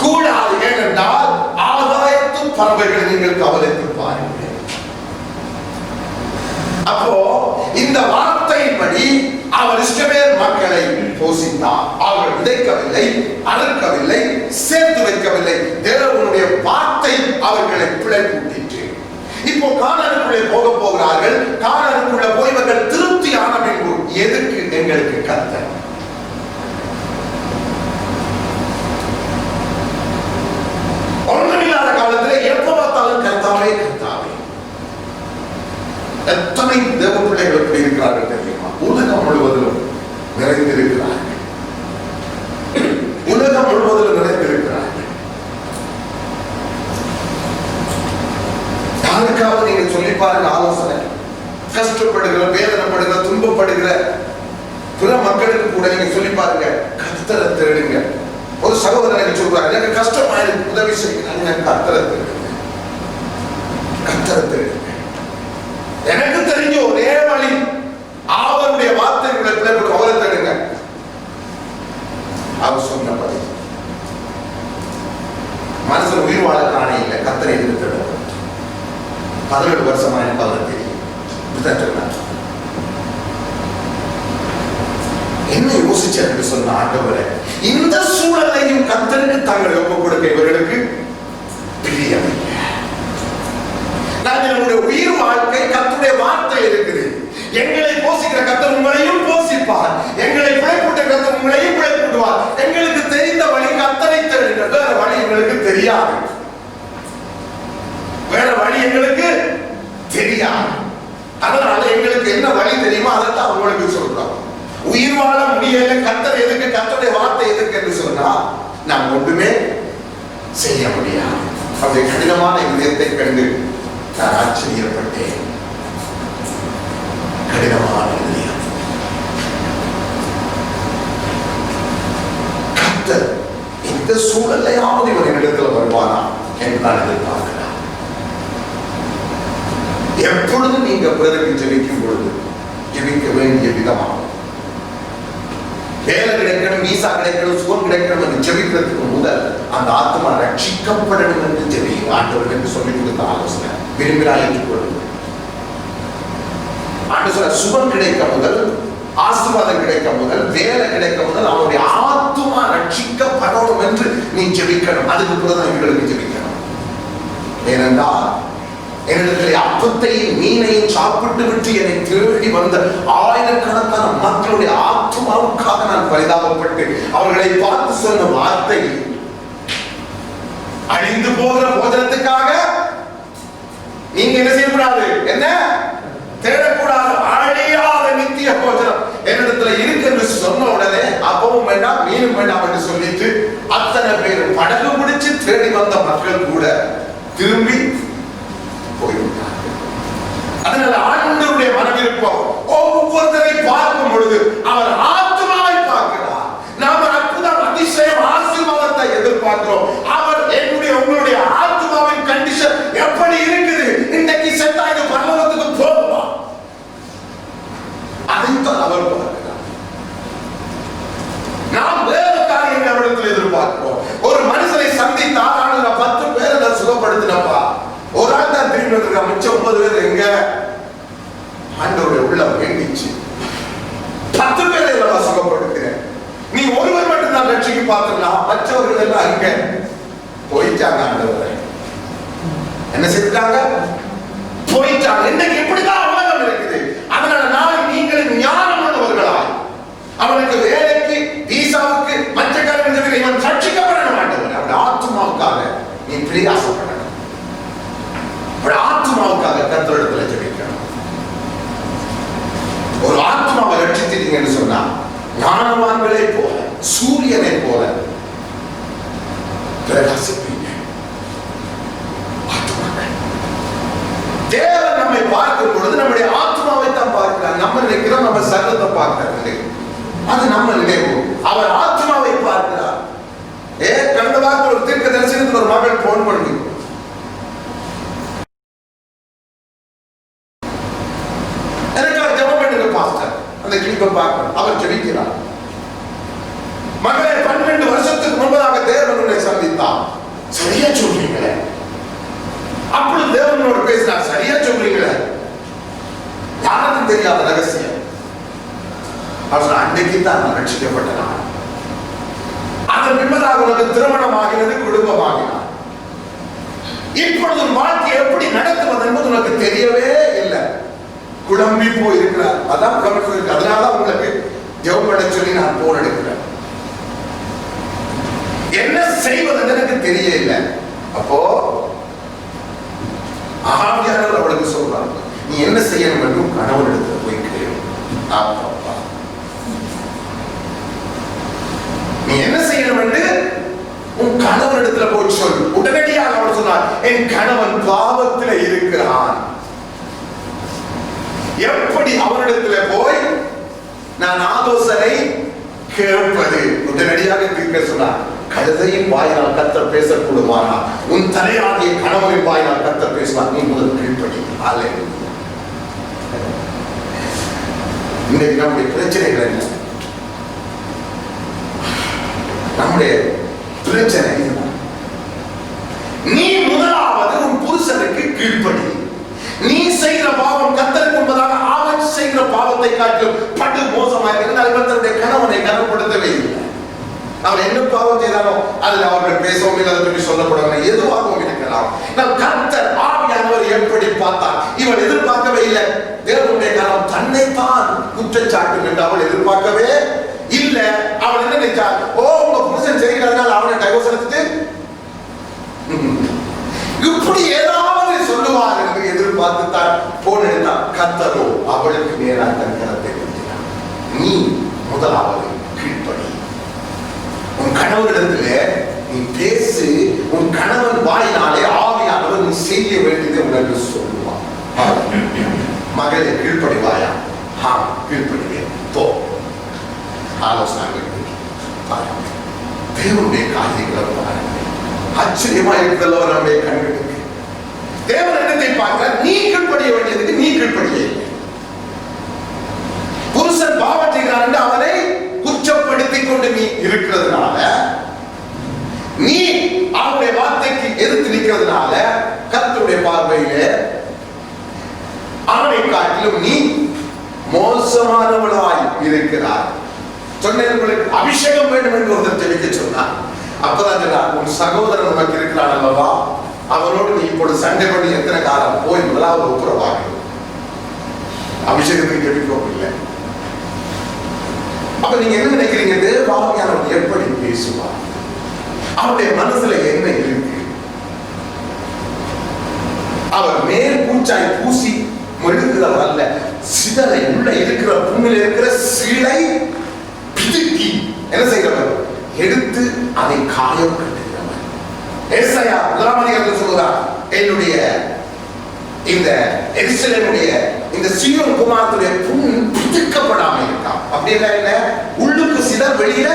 கூடாது. ஏனென்றால் ஆகாயத்து பறவைகளை நீங்கள் கவலைத்து பாருங்கள். அப்போ இந்த வார்த்தையின்படி அவர் இஸ்ரவேல் மக்களை போஷித்தார். அவர் விதைக்கவில்லை, அறுக்கவில்லை, சேர்த்து வைக்கவில்லை. தேவனுடைய வார்த்தை அவர்களை பிழைப்பூட்டிற்று. இப்போ கானானுக்குள்ளே போக போகிறார்கள். கானானுக்குள்ள போய் இவர்கள் திருப்தியான பின்பு எதுக்கு எங்களுக்கு கர்த்தர்? ஒன்றுமில்லாத காலத்தில் எப்ப பார்த்தாலும் கர்த்தாவே கர்த்தாவே. எத்தனை தேவ பிள்ளைகள் எப்படி இருக்கிறார்கள் தெரியுமா? உலகம் முழுவதிலும் நிறைந்திருக்கிறார்கள். உலகம் முழுவதிலும் நிறைந்திருக்கிறார்கள். யாருக்காவது நீங்க சொல்லி பாருங்க ஆலோசனை. கஷ்டப்படுகிற, வேதனைப்படுகிற, துன்பப்படுகிற பிற மக்களுக்கு கூட நீங்க சொல்லி பாருங்க, கர்த்தரை தேடுங்க. ஒரு சகோதரன் எனக்கு சொல்றாரு, எனக்கு கஷ்டமா இருக்கு, உதவி செய்யுங்க, கர்த்தரை தேடுங்க, கர்த்தரை தேடுங்க. எனக்கு தெரிஞ்ச ஒரே வழி, அவருடைய வார்த்தைகளை பிள்ளைகள் அவரை தேடுங்க. அவர் சொன்னபடி மனுஷன் உயிர் வாழ காண இல்லை, கர்த்தரை எதிர்த்து 17 வருஷமா எனக்கு அவரை தெரியும் சொன்னார். என்ன யோசிச்சு சொன்ன ஆண்டவரே, இந்த சூழலையும் கர்த்தருக்கு தங்களை ஒப்புக் கொடுக்க இவர்களுக்கு பிரியமில்லை. நம்முடைய உயிர் வாழ்க்கை கர்த்தருடைய வார்த்தை இருக்குது. எங்களை போஷிக்கிற கர்த்தர் உங்களையும் போஷிப்பார், எங்களை பிழைப்பூட்ட கர்த்தர் உங்களையும் பிழைப்பூட்டுவார். எங்களுக்கு தெரிந்த வழி கர்த்தரை தேடுங்கள், வேற வழி எங்களுக்கு தெரியாது, வேற வழி எங்களுக்கு தெரியாது. அதனால எங்களுக்கு என்ன வழி தெரியுமோ அதைத்தான் உங்களுக்கு சொல்றோம். உயிர் வாழ முடியல, கர்த்தர் எதுக்கு, கர்த்தருடைய வார்த்தை எதுக்கு என்று சொன்னா நாம் ஒன்றுமே செய்ய முடியாது. அப்படி கடினமான இதயத்தை கண்டு நான் ஆச்சரியப்பட்டேன். கடினமான இதயம். கர்த்தர் இந்த சூழலையாவது இவன் இடத்துல வருவானா என்று நான் எதிர்பார்க்கிறேன். எப்பொழுதும் நீங்க பிறருக்கு ஜெபிக்கும் பொழுது ஜெபிக்க வேண்டிய விதமாகும். வேலை கிடைக்கணும், வீசா கிடைக்கணும், சுகம் கிடைக்கணும் என்று ஜெபிக்கிறதுக்கு முதல் அந்த ஆத்மா ரட்சிக்கப்படணும் என்று ஜெபிக்கும். ஆண்டவர் என்று சொல்லிக் கொடுத்த ஆலோசனை விரும்பினால் ஏற்றுக்கொள்ளுங்கள். ஆண்டு சொல்ல சுகம் கிடைக்க முதல், ஆசீர்வாதம் கிடைக்க முதல், வேலை கிடைக்க முதல் அவனுடைய ஆத்மா ரட்சிக்கப்படணும் என்று நீ ஜெபிக்கணும். அதுக்கு பிறகு எங்களுக்கு ஜெபிக்கணும். ஏனென்றால் என்னிடத்தில் அப்பத்தையும் மீனையும் சாப்பிட்டு விட்டு என்னை தேடி வந்த ஆயிரக்கணக்கான மக்களுடைய ஆத்மாவுக்காக நான் பரிதாபப்பட்டு அவர்களை பார்த்து சொன்ன வார்த்தை, அழிந்து போகிற போஜனத்துக்காக நீங்க என்ன செய்யக்கூடாது, என்ன தேடக்கூடாது, அழியாத நித்திய போஜனம் என்னிடத்துல இருக்கு என்று சொன்ன உடனே அப்பவும் வேண்டாம் மீனும் வேண்டாம் என்று சொல்லிட்டு அத்தனை பேர் படகு பிடிச்சு தேடி வந்த மக்கள் கூட திரும்பி போய்விட்டார்கள். அதனால ஆண்டவருடைய மனவிருப்பம் ஒவ்வொருத்தரை பார்க்கும் பொழுது அவர் ஆத்மாவை பார்க்கிறார். நாம் அற்புதம், அதிசயம், ஆசீர்வாதத்தை எதிர்பார்க்கிறோம். அவர் என்னுடைய உங்களுடைய ஆத்மாவின் கண்டிஷன் எப்படி இருக்குது, இன்னைக்கு செத்தா இது பரலோகத்துக்கு போகுமா, அதைத்தான் அவர் பார்க்கிறார். நாம் வேற காரியங்கள் அவரிடத்தில் எதிர்பார்க்கிறோம். ஒரு மனுஷனை சந்தித்தால் நான் 10 பேரை நான் சுகப்படுத்தினப்பா, ஒரு ஆள் தான் திரும்பி வந்திருக்கா, மிச்சம் 9 பேர் எங்க? ஆண்டவருடைய உள்ளம் வேண்டிச்சு. 10 பேரை நான் சுகப்படுத்துகிறேன், நீ ஒருவர் மட்டும் தான் ரட்சிக்கு பார்த்துக்கலாம், மற்றவர்கள் எல்லாம் அங்க போயிட்டாங்க. ஆண்டவரை என்ன செய்தாங்க? போயிட்டாங்க. இன்னைக்கு இப்படிதான் உலகம் இருக்குது. அதனால நான் நீங்கள் ஞானம் உள்ளவர்களாய் அவனுக்கு வேலைக்கு, வீசாவுக்கு, மற்ற காரியங்களுக்கு இவன் ரட்சிக்கப்படணும். ஆண்டவர் அவருடைய ஆத்மாவுக்காக நீ பிரயாசப்படணும். ஆத்மாவுக்காக கர்த்தரிடத்தில் ஜெபிக்கணும். ஒரு ஆத்மாவை ரட்சித்தீங்கன்னு சொன்னா ஞானவான்களை போல, சூரியனை போல பிரகாசிப்பீங்க. தேவன் நம்மை பார்க்கும் பொழுது நம்முடைய ஆத்மாவை தான் பார்க்கிறார். நம்ம நினைக்கிறோம் நம்ம சரீரத்தை பார்க்கிறார், அது நம்ம நினைவு. அவர் ஆத்மாவை பார்க்கிறார். கடந்த வாரத்தில் ஒரு தீர்க்க தரிசனத்தில் ஒரு மகள் போன் பண்ணி அந்த கிளிப்பை பார்க்கணும். அவர் ஜெபிக்கிறார். மகளே, 12 வருஷத்துக்கு முன்பதாக தேவன் உன்னை சந்தித்தார். சரியா சொல்றீங்களே. அப்பொழுது தேவனோடு பேசினார். சரியா சொல்றீங்களே. யாருக்கும் தெரியாத ரகசியம். அவர் அன்றைக்கு தான் நான் ரட்சிக்கப்பட்டேன். அதன் பின்பதாக உனக்கு திருமணம் ஆகிறது, குடும்பமாகினார். இப்பொழுது வாழ்க்கை எப்படி நடத்துவது என்பது உனக்கு தெரியவே இல்லை. குழம்பி போயிருக்கிறார். அதான் கவனிப்பு. அதனால உங்களுக்கு ஜெபம் பண்ண சொல்லி நான் போன் எடுக்கிறேன். என்ன செய்வது எனக்கு தெரியல. அப்போ ஆவியானவர் அவளுக்கு சொல்றாங்க, நீ என்ன செய்யணும் என்றும் கணவன் இடத்துல போய் கேளு. அப்பா, நீ என்ன செய்யணும் என்று உன் கணவன் இடத்துல போய் சொல். உடனடியாக அவர் சொன்னார், என் கணவன் பாவத்தில் இருக்கிறான். எப்படி அவனிடத்துல போய் நான் ஆலோசனை கேட்பது? உடனடியாக தீர்க்க சொன்னார், கழுதையின் வாயினால் கர்த்தர் பேசக்கூடுமானா உன் தலையாகிய கணவனின் வாயினால் கர்த்தர் பேசுவார். நீ முதல் கீழ்ப்படி. இன்றைக்கு நம்முடைய பிரச்சனைகள் என்ன? நம்முடைய பிரச்சனை நீ முதலாவது உன் புருஷனுக்கு கீழ்ப்படி. நீ செய்கிற பாவம் கர்த்தருக்கு முன்பதாக அவன் செய்கிற பாவத்தை காட்டிலும் படு மோசமாக இருக்கிறது. தன்னுடைய கணவனை கனப்படுத்தவே இல்லை. அவன் என்ன பாவம் செய்தானோ அதில் அவர்கள் பேசவும் இல்லை, அதை சொல்லப்படவில்லை, எதுவாகவும் இருக்கலாம். நம் கர்த்தர் ஆவியானவர் எப்படி பார்த்தார்? இவள் எதிர்பார்க்கவே இல்லை. தேவனுடைய கரம் தன்னைத்தான் குற்றச்சாட்டு என்று அவள் எதிர்பார்க்கவே இல்லை. அவள் என்ன நினைச்சார்? ஓ, உங்க புருஷன் செய்கிறதுனால அவனை டைவர்ஸ் எடுத்துட்டு இப்படி ஏதாவது சொல்லுவார் என்று எதிர்பார்த்துத்தான் போன் எடுத்தார். கர்த்தரோ அவளுக்கு நேராக தன் கரத்தை கொடுத்தார். நீ முதலாவது கீழ்ப்படி. உன் கணவனிடத்திலே நீ பேசு. உன் கணவன் வாயினாலே ஆவியானவர் நீ செய்ய வேண்டியது உனக்கு சொல்லுவான். மகளே, கீழ்ப்படிவாயா? கீழ்ப்படிவேன். போ. ஆலோசனை தேவனுடைய காரியங்களை பாருங்கள். ஆச்சரியமா இருக்கிறதோ நம்முடைய கண்களுக்கு. தேவன் என்னத்தை பார்க்கிறார்? நீ கீழ்ப்படிய வேண்டியதுக்கு நீ கீழ்ப்படிய இல்லை. புருஷன் பாவம் செய்கிறார் என்று அவனை குற்றப்படுத்திக் கொண்டு நீ இருக்கிறதுனால, நீ அவனுடைய வார்த்தைக்கு எதிர்த்து நிற்கிறதுனால கர்த்தருடைய பார்வையிலே அவனை காட்டிலும் நீ மோசமானவளாய் இருக்கிறார். சொன்னேன், உங்களுக்கு அபிஷேகம் வேண்டும் என்று ஒருத்தர் ஜெபிக்க சொன்னார். அப்பதான் சொன்னார், உன் சகோதரன் உனக்கு இருக்கிறான் அல்லவா, அவனோடு நீ இப்பொழுது சண்டை பண்ணி எத்தனை காலம் போய் முதலாவது ஒப்புரவாக. அபிஷேகத்துக்கு ஜெபிக்கவும் இல்லை. அப்ப நீங்க என்ன நினைக்கிறீங்க? தேவாவியானவர் எப்படி பேசுவார்? அவருடைய மனசுல என்ன இருக்கு? அவர் மேல் பூச்சாய் பூசி மெழுகுகிறவர் அல்ல. சிதலை உள்ள இருக்கிற புண்ணில் இருக்கிற சீலை பிதுக்கி என்ன செய்கிறவர்? எடுத்து அதை காயம் கட்டுகிறவர். ஏசாயா 1ஆம் அதிகாரத்தில் சொல்கிறார், என்னுடைய இந்த எருசலேமுடைய இந்த சீயோன் குமாரத்துடைய புண் பிதுக்கப்படாமல் இருக்கான். அப்படி இல்ல, உள்ளுக்கு சிதர், வெளியில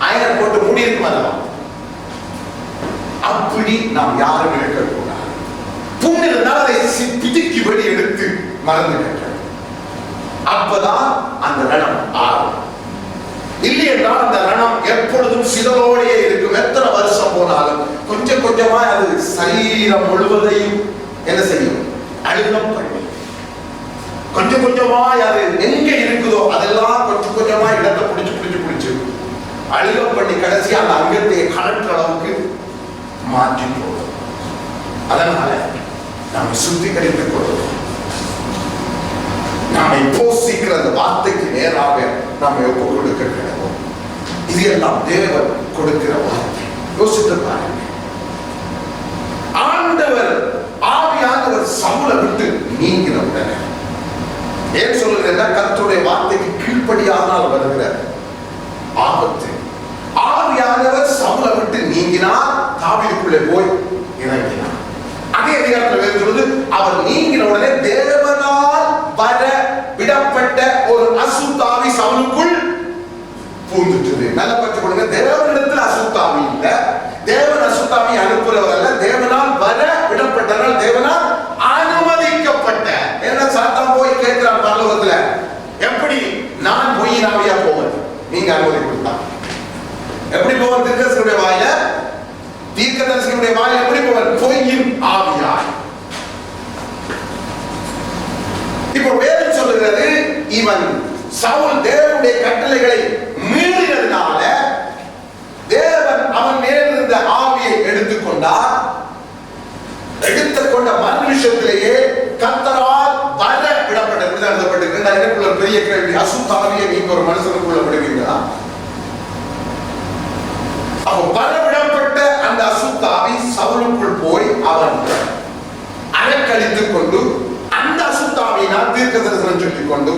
அயன் போட்டு மூடி இருக்கும் அல்லவா? அப்படி நாம் யாரும் இருக்கக்கூடாது. புண் இருந்தால் அதை பிதுக்கி வெளி எடுத்து மறந்து கட்ட. அப்பதான் அந்த ரணம் ஆறும். இல்லை என்றால் அந்த ரணம் எப்பொழுதும் சிதறோடையே இருக்கும். எத்தனை வருஷம் போனாலும் கொஞ்சம் கொஞ்சமா அது சரீரம் முழுவதையும் என்ன செய்யும்? அழுகம் பண்ணி கொஞ்சம் கொஞ்சமா அது எங்க இருக்குதோ அதெல்லாம் கொஞ்சம் கொஞ்சமா இடத்தை பிடிச்சு அழுகம் பண்ணி கடைசி அந்த அங்கத்தை கலற்ற அளவுக்கு மாற்றி போடும். அதனால நாம சுத்திகரித்துக் கொள்வோம். நாம இப்போ சீக்கிரம் அந்த வார்த்தைக்கு நேராக நாம எப்போ கொடுக்க கிடவோம். இது எல்லாம் தேவன் கொடுக்கிற வார்த்தை. யோசித்து பாருங்க. ஆண்டவர் ஆவியானவர் சவுலை விட்டு நீங்கின உடனே ஏன் சொல்லுகிறேன்னா, கர்த்தருடைய வார்த்தைக்கு கீழ்ப்படியானால் வருகிற ஆபத்து. ஆவியானவர் சவுலை விட்டு நீங்கினார், தாவீதுக்குள்ளே போய் இறங்கினார். அதே அதிகாரத்தில் வேறு சொல்லுது, அவர் நீங்கின உடனே தேவனால் வர விடப்பட்ட ஒரு அசுத்தாவி சவுலுக்குள் பூந்துட்டது. நல்ல பற்றி கொடுங்க. தேவனிடத்தில் அசுத்தாவி இல்ல, தேவன் அசுத்தாவி அனுப்புறவர் அல்ல. தேவனால் வர விடப்பட்டனால் தேவனால் அனுமதிக்கப்பட்ட. என்ன சாத்தான் போய் கேட்கிறான் பரலோகத்துல, எப்படி போவான் தீர்க்கதரிசியுடைய வாயில? தீர்க்கதரிசியுடைய வாயில எப்படி போவான்? பொய்யின் ஆவியாய். இப்போ வேதம் சொல்லுகிறது, இவன் சவுல் தேவனுடைய கட்டளைகளை மீறினதுனால தேவன் அவன் மேல் இருந்த ஆவியை எடுத்துக்கொண்டார். எடுத்துக்கொண்ட மனுஷத்திலேயே கர்த்தரால் வர விடப்பட்டது எழுதப்பட்டிருக்கிறது. எனக்குள்ள பெரிய கேள்வி, அசுத்த ஆவியை நீங்க ஒரு மனுஷனுக்குள்ள விடுவீங்களா? அப்ப வரவிடப்பட்ட அந்த அசுத்த ஆவி சவுலுக்குள் போய் அவன் அலக்கழித்துக் கொண்டு அந்த அசுத்த ஆவியினால் தீர்க்க தரிசனம் சொல்லிக் கொண்டு,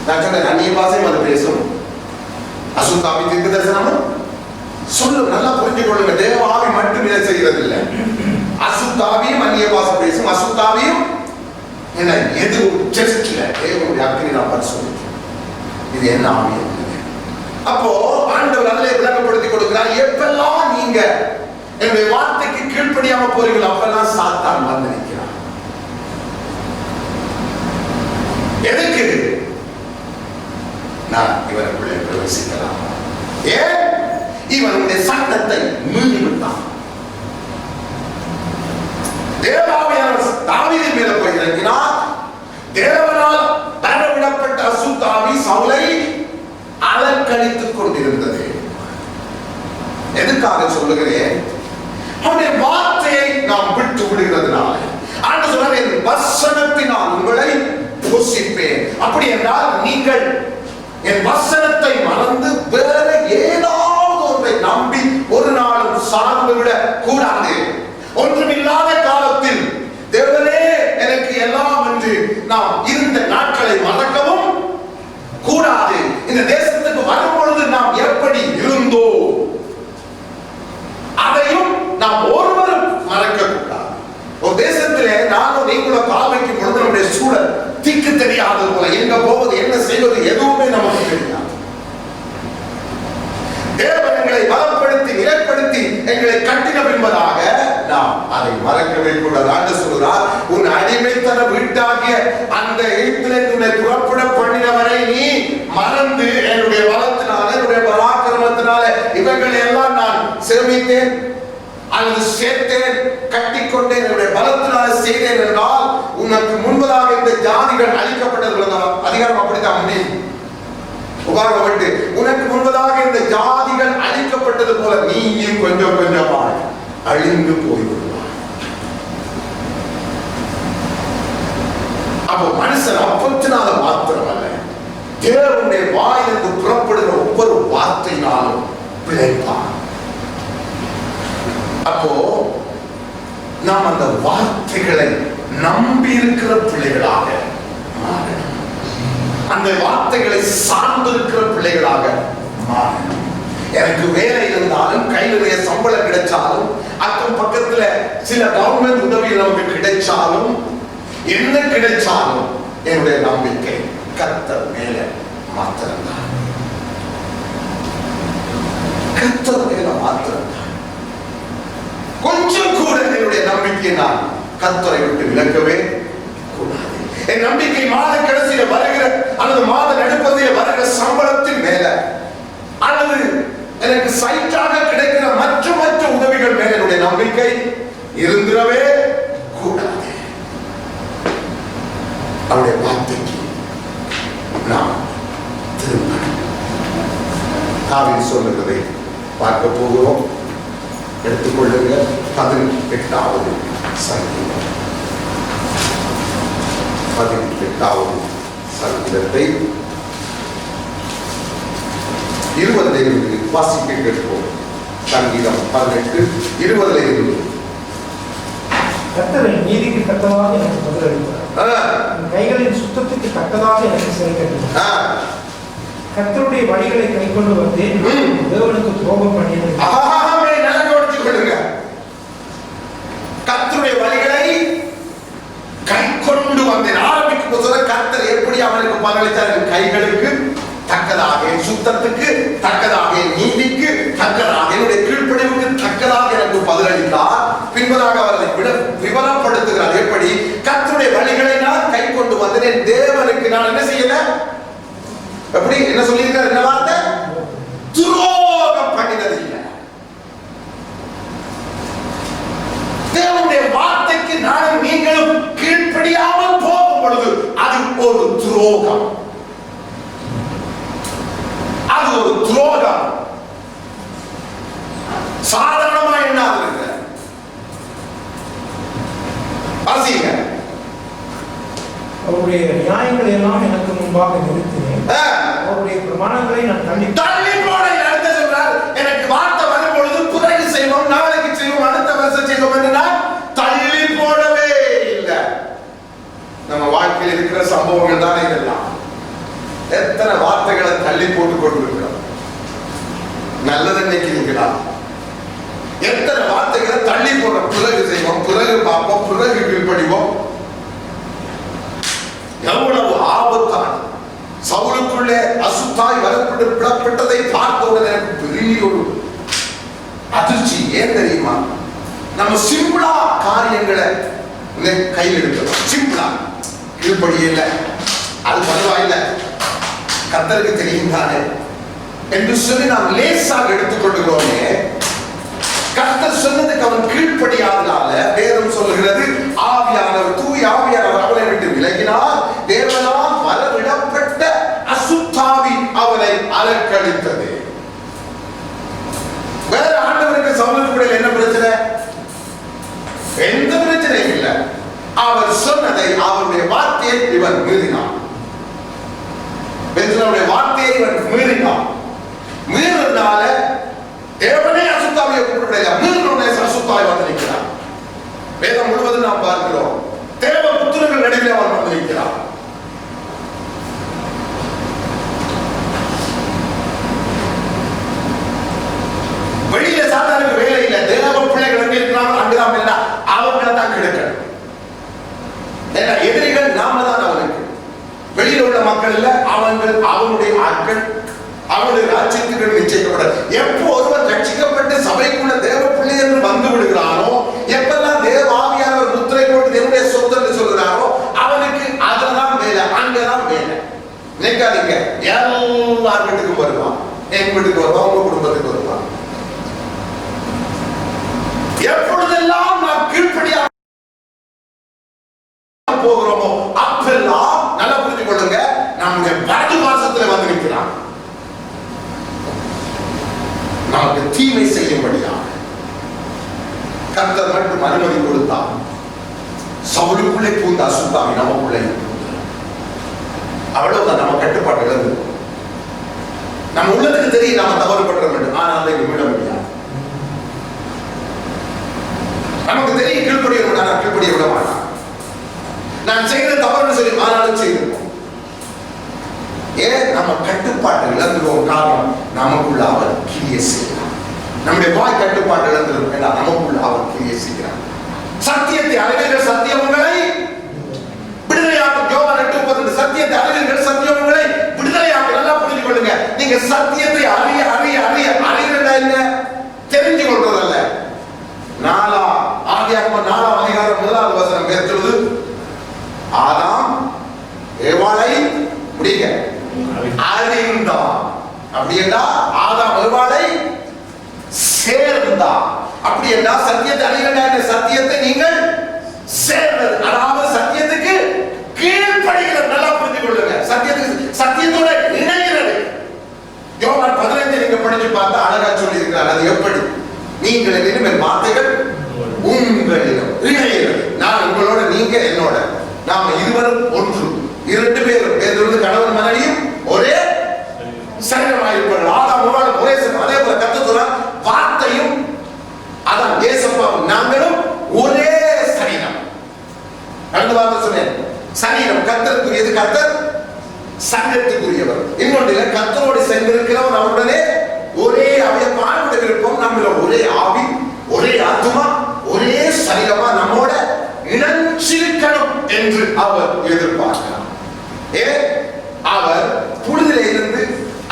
நான் சொன்னேன் அந்நிய பாஷையும் அது பேசும். அசுத்த ஆவி தீர்க்க தரிசனமும் சொல்லும். நல்லா புரிஞ்சு கொள்ளுங்க, தேவ ஆவி மட்டும் இதை செய்கிறது இல்லை. அசுத்தாவியும் அந்நிய பாஷை பேசும். அசுத்தாவியும் என்ன எது டெஸ்ட்ல தேவனுடைய அக்னி நான் பரிசோதிக்கிறேன், இது என்ன ஆவி. அப்போ ஆண்டவர் அதிலே விளக்கப்படுத்தி கொடுக்கிறார், எப்பெல்லாம் நீங்க என்னுடைய வார்த்தைக்கு கீழ்ப்படியாம போறீங்களோ அப்பெல்லாம் சாத்தான் வந்து நிற்கிறான். எதுக்கு? நான் இவருக்குள்ளே பிரவேசிக்கலாம். ஏன்? இவனுடைய சட்டத்தை மீறி விட்டான். தேவாவியானவர் தாவீதின் மேல போய் இறங்கினார். தேவனால் வரவிடப்பட்ட அசுத்த ஆவி சவுலை அலக்கழித்துக் கொண்டிருந்தது. எதுக்காக சொல்லுகிறேன்? அவருடைய வார்த்தையை நாம் விட்டு விடுகிறதுனால. ஆண்டு சொன்னார், என் வசனத்தினால் உங்களை போஷிப்பேன். அப்படி என்றால் நீங்கள் என் வசனத்தை மறந்து வேற ஏதாவது ஒன்றை நம்பி ஒரு நாளும் சார்ந்து விட கூடாது. ஒன்றுமில்லாத காலத்தில் தேவனே எனக்கு எல்லாம் என்று நாம் இருந்த நாட்களை மறக்கவும் கூடாது. இந்த தேசத்துக்கு வரும் பொழுது நாம் எப்படி இருந்தோ அதையும் நாம் ஒருவரும் மறக்க கூடாது. ஒரு தேசத்திலே நானும் நீங்களும் கால் வைக்கும் பொழுது நம்முடைய சூழல் திக்கு தெரியாதது போல, எங்க போவது என்ன செய்வது எதுவுமே நமக்கு தெரியாது. தேவன் எங்களை பலப்படுத்தி நிலைப்படுத்தி எங்களை கட்டின பின்பதாக நாம் அதை மறக்கவே கூடாது. ஆண்டு சொல்கிறார், உன் அடிமைத்தன வீட்டாகிய அந்த எகிப்திலிருந்து புறப்பட பண்ணினவரை நீ மறந்து என்னுடைய பலத்தினால என்னுடைய பராக்கிரமத்தினால இவர்களை எல்லாம் நான் சேமித்தேன் அல்லது சேர்த்தேன், கட்டிக்கொண்டேன், என்னுடைய பலத்தினால செய்தேன் என்றால் உனக்கு முன்பதாக இந்த ஜாதிகள் அழிக்கப்பட்டது. அதிகாரம் அப்படித்தான் முடியும். உபாகப்பட்டு உனக்கு முன்பதாக இந்த ஜாதிகள் அழிக்கப்பட்டது போல நீயும் கொஞ்சம் கொஞ்சமாய் அழிந்து போய்விடுவார். அப்போ மனுஷன் அப்பத்தினால மாத்திரம் அல்ல, தேவனுடைய வாயிலிருந்து புறப்படுகிற ஒவ்வொரு வார்த்தையினாலும் பிழைப்பான். அப்போ நாம் அந்த வார்த்தைகளை நம்பி இருக்கிற பிள்ளைகளாக மாறணும். அந்த வார்த்தைகளை சார்ந்திருக்கிற பிள்ளைகளாக மாறணும். எனக்கு வேலை இருந்தாலும், கையில் நிறைய சம்பளம் கிடைச்சாலும், அக்கம் பக்கத்துல சில கவர்மெண்ட் உதவி நமக்கு கிடைச்சாலும், என்ன கிடைச்சாலும் என்னுடைய நம்பிக்கை கர்த்தர் மேல மாத்திரம்தான். கர்த்தர் மேல மாத்திரம்தான். கொஞ்சம் கூட என்னுடைய நம்பிக்கை நான் கர்த்தரை விட்டு விலக்கவே கூடாது. என் நம்பிக்கை மாத கடைசியில வருகிற அல்லது மாத நடுப்பதில் வருகிற சம்பளத்தின் மேல அல்லது எனக்கு சைட்டாக கிடைக்கிற மற்ற உதவிகள் மேல என்னுடைய நம்பிக்கை இருந்திடவே கூடாது. அவருடைய வார்த்தைக்கு நாம் திரும்பணும். தாவீது சொல்லுகிறதை பார்க்க போகிறோம். எடுத்துக்கொள்ளுங்க. 18வது சங்கீதம். 18வது சங்கீதத்தை 20 வாசிக்க கேட்போம். சங்கீதம் 18:20. கர்த்தர் என் நீதிக்கு தக்கதாக எனக்கு பதிலளித்தார், கைகளின் சுத்தத்துக்கு தக்கதாக எனக்கு சிறை கட்டினார். கர்த்தருடைய வழிகளை கைக்கொண்டு வந்தேன், தேவனுக்கு துரோகம் பண்ணினேன். கர்த்தருடைய வழிகளை கைக்கொண்டு வந்தேன். ஆரம்பிக்கும் போது கர்த்தர் எப்படி அவனுக்கு பங்களித்தார்? கைகளுக்கு தக்கதாக, சுத்தத்துக்கு தக்கதாக, நீதிக்கு தக்கதாக, என்னுடைய கீழ்ப்படிவுக்கு தக்கதாக எனக்கு பதிலளித்தார். பின்பதாக அவரை விவரப்படுத்துகிறார். எப்படி? கர்த்தருடைய வழிகளை நான் கை கொண்டு வந்தேன், தேவனுக்கு நான் என்ன செய்யல? எப்படி என்ன சொல்லியிருக்கார்? என்ன வார்த்தை? துரோகம் பண்ணினது இல்லை. தேவனுடைய வார்த்தைக்கு நானும் நீங்களும் கீழ்ப்படியாமல் போகும் பொழுது அது ஒரு துரோகம். அது ஒரு துரோகம். சாதாரணமா எண்ணாதீங்க. வாசிங்க. அவருடைய நியாயங்களை எல்லாம் எனக்கு முன்பாக நிறுத்தினேன். அவருடைய பிரமாணங்களை நான் தள்ளி போட நடத்த சொல்றார். எனக்கு வார்த்தை வரும் பொழுது புறகு செய்வோம், நாளைக்கு செய்வோம், அடுத்த வருஷம் செய்வோம் என்று தள்ளி போடவே இல்லை. நம்ம வாழ்க்கையில் இருக்கிற சம்பவங்கள் தானே இதெல்லாம். எத்தனை வார்த்தைகளை தள்ளி போட்டுக் கொண்டிருக்கிறோம். நல்லது நினைக்கிறீங்களா? எத்தனை வார்த்தைகளை தள்ளி போடுற, பிறகு செய்வோம், பிறகு பார்ப்போம், பிறகு கீழ்ப்படிவோம். எவ்வளவு ஆபத்தான சவுலுக்குள்ளே அசுத்தாய் வரப்பட்டு பிளப்பட்டதை பார்த்தவுடன் எனக்கு பெரிய ஒரு அதிர்ச்சி. ஏன் தெரியுமா? நம்ம சிம்பிளா காரியங்களை கையில் எடுக்கிறோம். சிம்பிளா கீழ்ப்படியே இல்லை, அது பரவாயில்லை, கர்த்தருக்கு தெரியும் தானே என்று சொல்லி நாம் லேசாக எடுத்துக்கொள்கிறோமே. கர்த்தர் சொன்னதுக்கு அவன் கீழ்ப்படியாதனால வேதம் சொல்லுகிறது, ஆவியானவர், தூய ஆவியானவர் அவனை விட்டு விலகினார். தேவனால் வரவிடப்பட்ட அசுத்தாவி அவனை அலக்களித்தது. வேற ஆண்டவருக்கு சவுலுக்கு என்ன பிரச்சனை? எந்த பிரச்சனையும் இல்லை. அவர் சொன்னதை, அவருடைய வார்த்தையை இவன் மீறினான். வார்த்தையை இவன் மீறினான். மீறினால தேவனே அசுத்தாவியை கூப்பிடவில்லை, மீறினோனே அசுத்தாவி வந்து நிற்கிறான். வேதம் முழுவதும் நாம் பார்க்கிறோம். தேவ புத்திரர்கள் நடுவில் அவன் வந்து நிற்கிறான். வெளியில சாத்தானுக்கு வேலை இல்லை. தேவ பிள்ளைகள் எங்க இருக்கிறாங்க அங்குதான் இல்லை, அவங்களை தான் கெடுக்கணும். எதிரிகள் நாம தான் அவனுக்கு. வெளியில் உள்ள மக்கள் இல்ல, அவனுடைய ஆட்கள், அவனுடைய ராஜ்யத்துக்கு நிச்சயிக்கப்பட. எப்போ ஒருவர் ரட்சிக்கப்பட்டு சபைக்குள்ள தேவ பிள்ளை என்று வந்து விடுகிறானோ, எப்பெல்லாம் தேவ ஆவியானவர் முத்திரை போட்டு தேவனுடைய சொத்து என்று சொல்கிறாரோ, அவனுக்கு அதெல்லாம் வேலை, அங்கதான் வேலை. நினைக்காதீங்க, எல்லார் வீட்டுக்கும் வருவான். என் வீட்டுக்கு வருவான், உங்க குடும்பத்துக்கு வருவான். எப்பொழுதெல்லாம் நாம் கீழ்ப்படியாக போகிறோமோ அப்பெல்லாம் நல்லா புரிஞ்சு கொள்ளுங்க, நம்முடைய வலது பாசத்துல வந்து நிற்கிறான். நமக்கு தீமை செய்யும்படியாக கர்த்தர் மட்டும் அனுமதி கொடுத்தார். சவுலுக்குள்ளே பூந்த அசுத்தாவி நமக்குள்ளே அவ்வளவுதான். நம்ம கட்டுப்பாடு இழந்து நம்ம உள்ளத்துக்கு தெரியும் நாம தவறு பண்ற வேண்டும், ஆனால் அதை விட முடியாது. நமக்கு தெரியும் கீழ்ப்படிய விட, நான் கீழ்ப்படிய விட மாட்டான். நான் செய்யறது தவறுன்னு சொல்லி ஆனாலும் செய்திருப்போம். ஏன் நம்ம கட்டுப்பாட்டை இழந்துருவோம்? காரணம், நமக்குள்ள அவர் கிரியை செய்கிறார். நம்முடைய வாய் கட்டுப்பாட்டை இழந்துரும் என்றால் நமக்குள்ள அவர் கிரியை செய்கிறார். சத்தியத்தை அறிவீர்கள், சத்தியம் உங்களை விடுதலையாக்கும். யோவான் 8:32 சத்தியத்தை அறிவீர்கள், சத்தியம் உங்களை விடுதலையாக்கும். நல்லா புரிஞ்சு கொள்ளுங்க. நீங்க சத்தியத்தை அறிய அறிய அறிய அறிகிறதா என்ன? தெரிஞ்சு கொள்றதல்ல. ஆதியாகமம் 4ஆம் அதிகாரம் 1வது வசனம் பேசுறது, ஆதாம் ஏவாளை முடிங்க அறிந்தான். அப்படி என்றா ஆதாம் ஏவாளை சேர்ந்தான். அப்படி என்றா சத்தியத்தை அறிகின்ற சத்தியத்தை நீங்கள் சேர்ந்தது, அதாவது சத்தியத்துக்கு கீழ்ப்படுகிறது. நல்லா புரிந்து கொள்ளுங்க. சத்தியத்தோட இணைகிறது. யோவான் 15 நீங்க படிச்சு பார்த்தா அழகா சொல்லி இருக்கிறார். அது எப்படி? நீங்கள் இனிமேல் வார்த்தைகள் உங்களிடம் இணைகிறது. நான் உங்களோட, நீங்க என்னோட, நாம இருவரும் ஒன்று. 2 பேரும் பேருந்து கணவன் மனைவியும் ஒரே சரீரமாயிருப்பார்கள். ஆதாம் ஏவாளும் ஒரே சரீரம். அதே போல கர்த்தர் சொல்றார், வார்த்தையும் அதான் ஏசப்பாவும் நாங்களும் ஒரே சரீரம். அடுத்த வார்த்தை சொன்னேன், சரீரம் கர்த்தருக்குரியது, கர்த்தர் சங்கத்துக்குரியவர். இன்னொன்றில கர்த்தரோடு சென்றிருக்கிறவர் அவருடனே ஒரே அவனுடைய விருப்பம். நம்மள ஒரே ஆவி, ஒரே ஆத்மா, ஒரே சரீரமா நம்மோட இணைச்சிருக்கணும் என்று அவர் எதிர்பார்க்கிறார். அவர் புழுதில இருந்து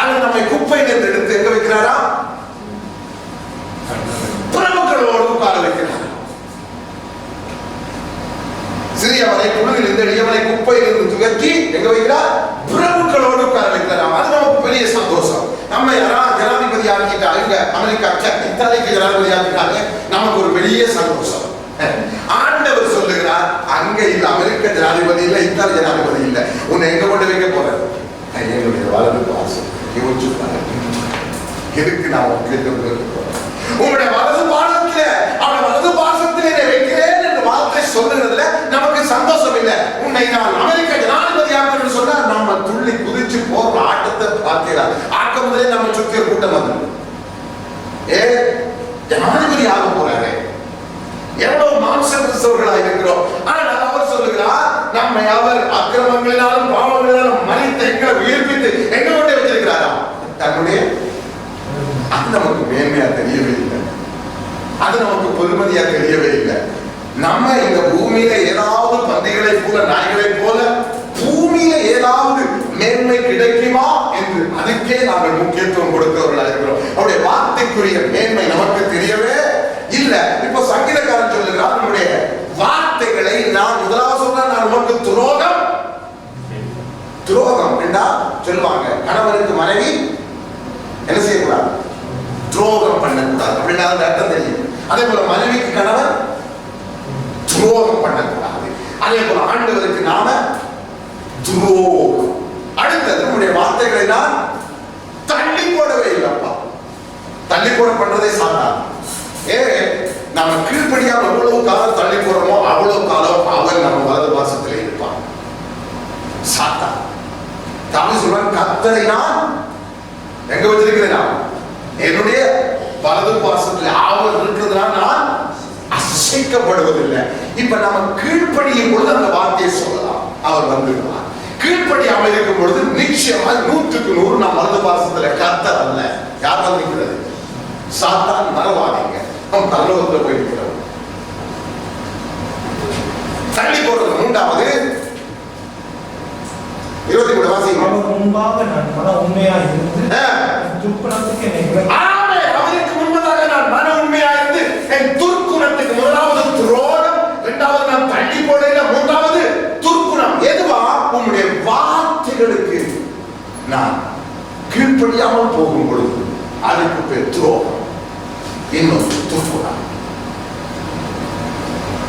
அல்லது நம்மை குப்பையிலிருந்து எடுத்து எங்க வைக்கிறாரா? பிரமுகர்களோடு உட்கார வைக்கிறார். சிறியவனை புழுதிலிருந்து எளியவனை குப்பையிலிருந்து துவக்கி எங்க வைக்கிறார்? பிரமுகர்களோடு உட்கார வைக்கிறார். அது நமக்கு பெரிய சந்தோஷம். நம்ம ஜனாதிபதி அமெரிக்கா இத்தாலிக்கு ஜனாதிபதியாகிறாங்க, நமக்கு ஒரு பெரிய சந்தோஷம். ஆண்டவர் சொல்லுகிறார், அங்க இல்ல, அமெரிக்க ஜனாதிபதி இல்ல, இத்தாலி ஜனாதிபதி இல்ல, உன்னை எங்க கொண்டு வைக்க போறேன்? என்னுடைய வலது பாசம். யோசிச்சு எதுக்கு நான் உங்களுடைய வலது பாசத்துல, அவருடைய வலது பாசத்தில் என்னை வைக்கிறேன் என்று வார்த்தை சொல்லுறதுல நமக்கு சந்தோஷம் இல்லை. உன்னை நான் அமெரிக்க ஜனாதிபதியாக சொன்னா நம்ம துள்ளி குதிச்சு போற ஆட்டத்தை பார்த்தீங்களா? ஆக்கம் முதலே நம்ம சுற்றிய கூட்டம் வந்து ஜனாதிபதி ஆக போறாரு. எவ்வளவு மாம்ச கிறிஸ்தவர்களா இருக்கிறோம். ஆனால் அவர் சொல்லுகிறார், நம்மை அவர் அக்கிரமங்களினாலும் பாவங்களினாலும் மனித எங்களை உயிர்ப்பித்து எங்க கொண்டே வச்சிருக்கிறாரா? தன்னுடைய அது நமக்கு மேன்மையா தெரியவே இல்லை, அது நமக்கு பொறுமதியா தெரியவே இல்லை. நம்ம இந்த பூமியில ஏதாவது பன்றிகளை போல நாய்களை போல பூமியில ஏதாவது மேன்மை கிடைக்குமா என்று அதுக்கே நாங்கள் முக்கியத்துவம் கொடுக்கிறவர்களா இருக்கிறோம். அவருடைய வார்த்தைக்குரிய மேன்மை நமக்கு தெரியவே இல்ல. இப்ப சங்கீதக்காரன் சொல்லுகிறார், நம்முடைய வார்த்தைகளை நான் முதலாவது சொன்ன நான் உனக்கு துரோகம் என்றா சொல்லுவாங்க. கணவனுக்கு மனைவி என்ன செய்யக்கூடாது? துரோகம் பண்ணக்கூடாது அப்படின்னா அர்த்தம் தெரியும். அதே போல மனைவிக்கு கணவன் துரோகம் பண்ணக்கூடாது. அதே போல ஆண்டவருக்கு நாம துரோகம். அடுத்தது நம்முடைய வார்த்தைகளை நான் தள்ளி போடவே இல்லப்பா. தள்ளி போட பண்றதே சாதாரண. நம்ம கீழ்படியாம எவ்வளவு காலம் தள்ளி போறோமோ அவ்வளவு காலம் அவன் நம்ம வலது பாசத்திலே இருப்பான். சாத்தா தாவி சொல்றான், கர்த்தரை நான் எங்க வச்சிருக்கிறேன்? என்னுடைய வலது பாசத்துல அவர் இருக்கிறதுனால நான் அசைக்கப்படுவதில்லை. இப்ப நம்ம கீழ்ப்படியும் பொழுது அந்த வார்த்தையை சொல்லலாம், அவர் வந்துடுவார். கீழ்ப்படியாமல் இருக்கும் பொழுது நிச்சயமா 100க்கு 100 நாம் வலது பாசத்துல கர்த்தர் அல்ல. யார் வந்திருக்கிறது? சாத்தான். மறவாதீங்க, அவன் பரலோகத்துல போயிருக்கிறார். தள்ளி போடுறது. மூன்றாவது 23 வாசிங்க. அவர் முன்பாக நான் மன உண்மையாக இருந்து துர்க்குணத்துக்கு அவருக்கு முன்பதாக நான் மன உண்மையாக இருந்து என் துர்க்குணத்துக்கு முதலாவது துரோகம், இரண்டாவது நான் தள்ளி போடல, மூன்றாவது துர்க்குணம். எதுவா? உங்களுடைய வார்த்தைகளுக்கு நான் கீழ்ப்படியாமல் போகும் பொழுது அதுக்கு பேர் துரோகம், இன்னும் துர்க்குணம்.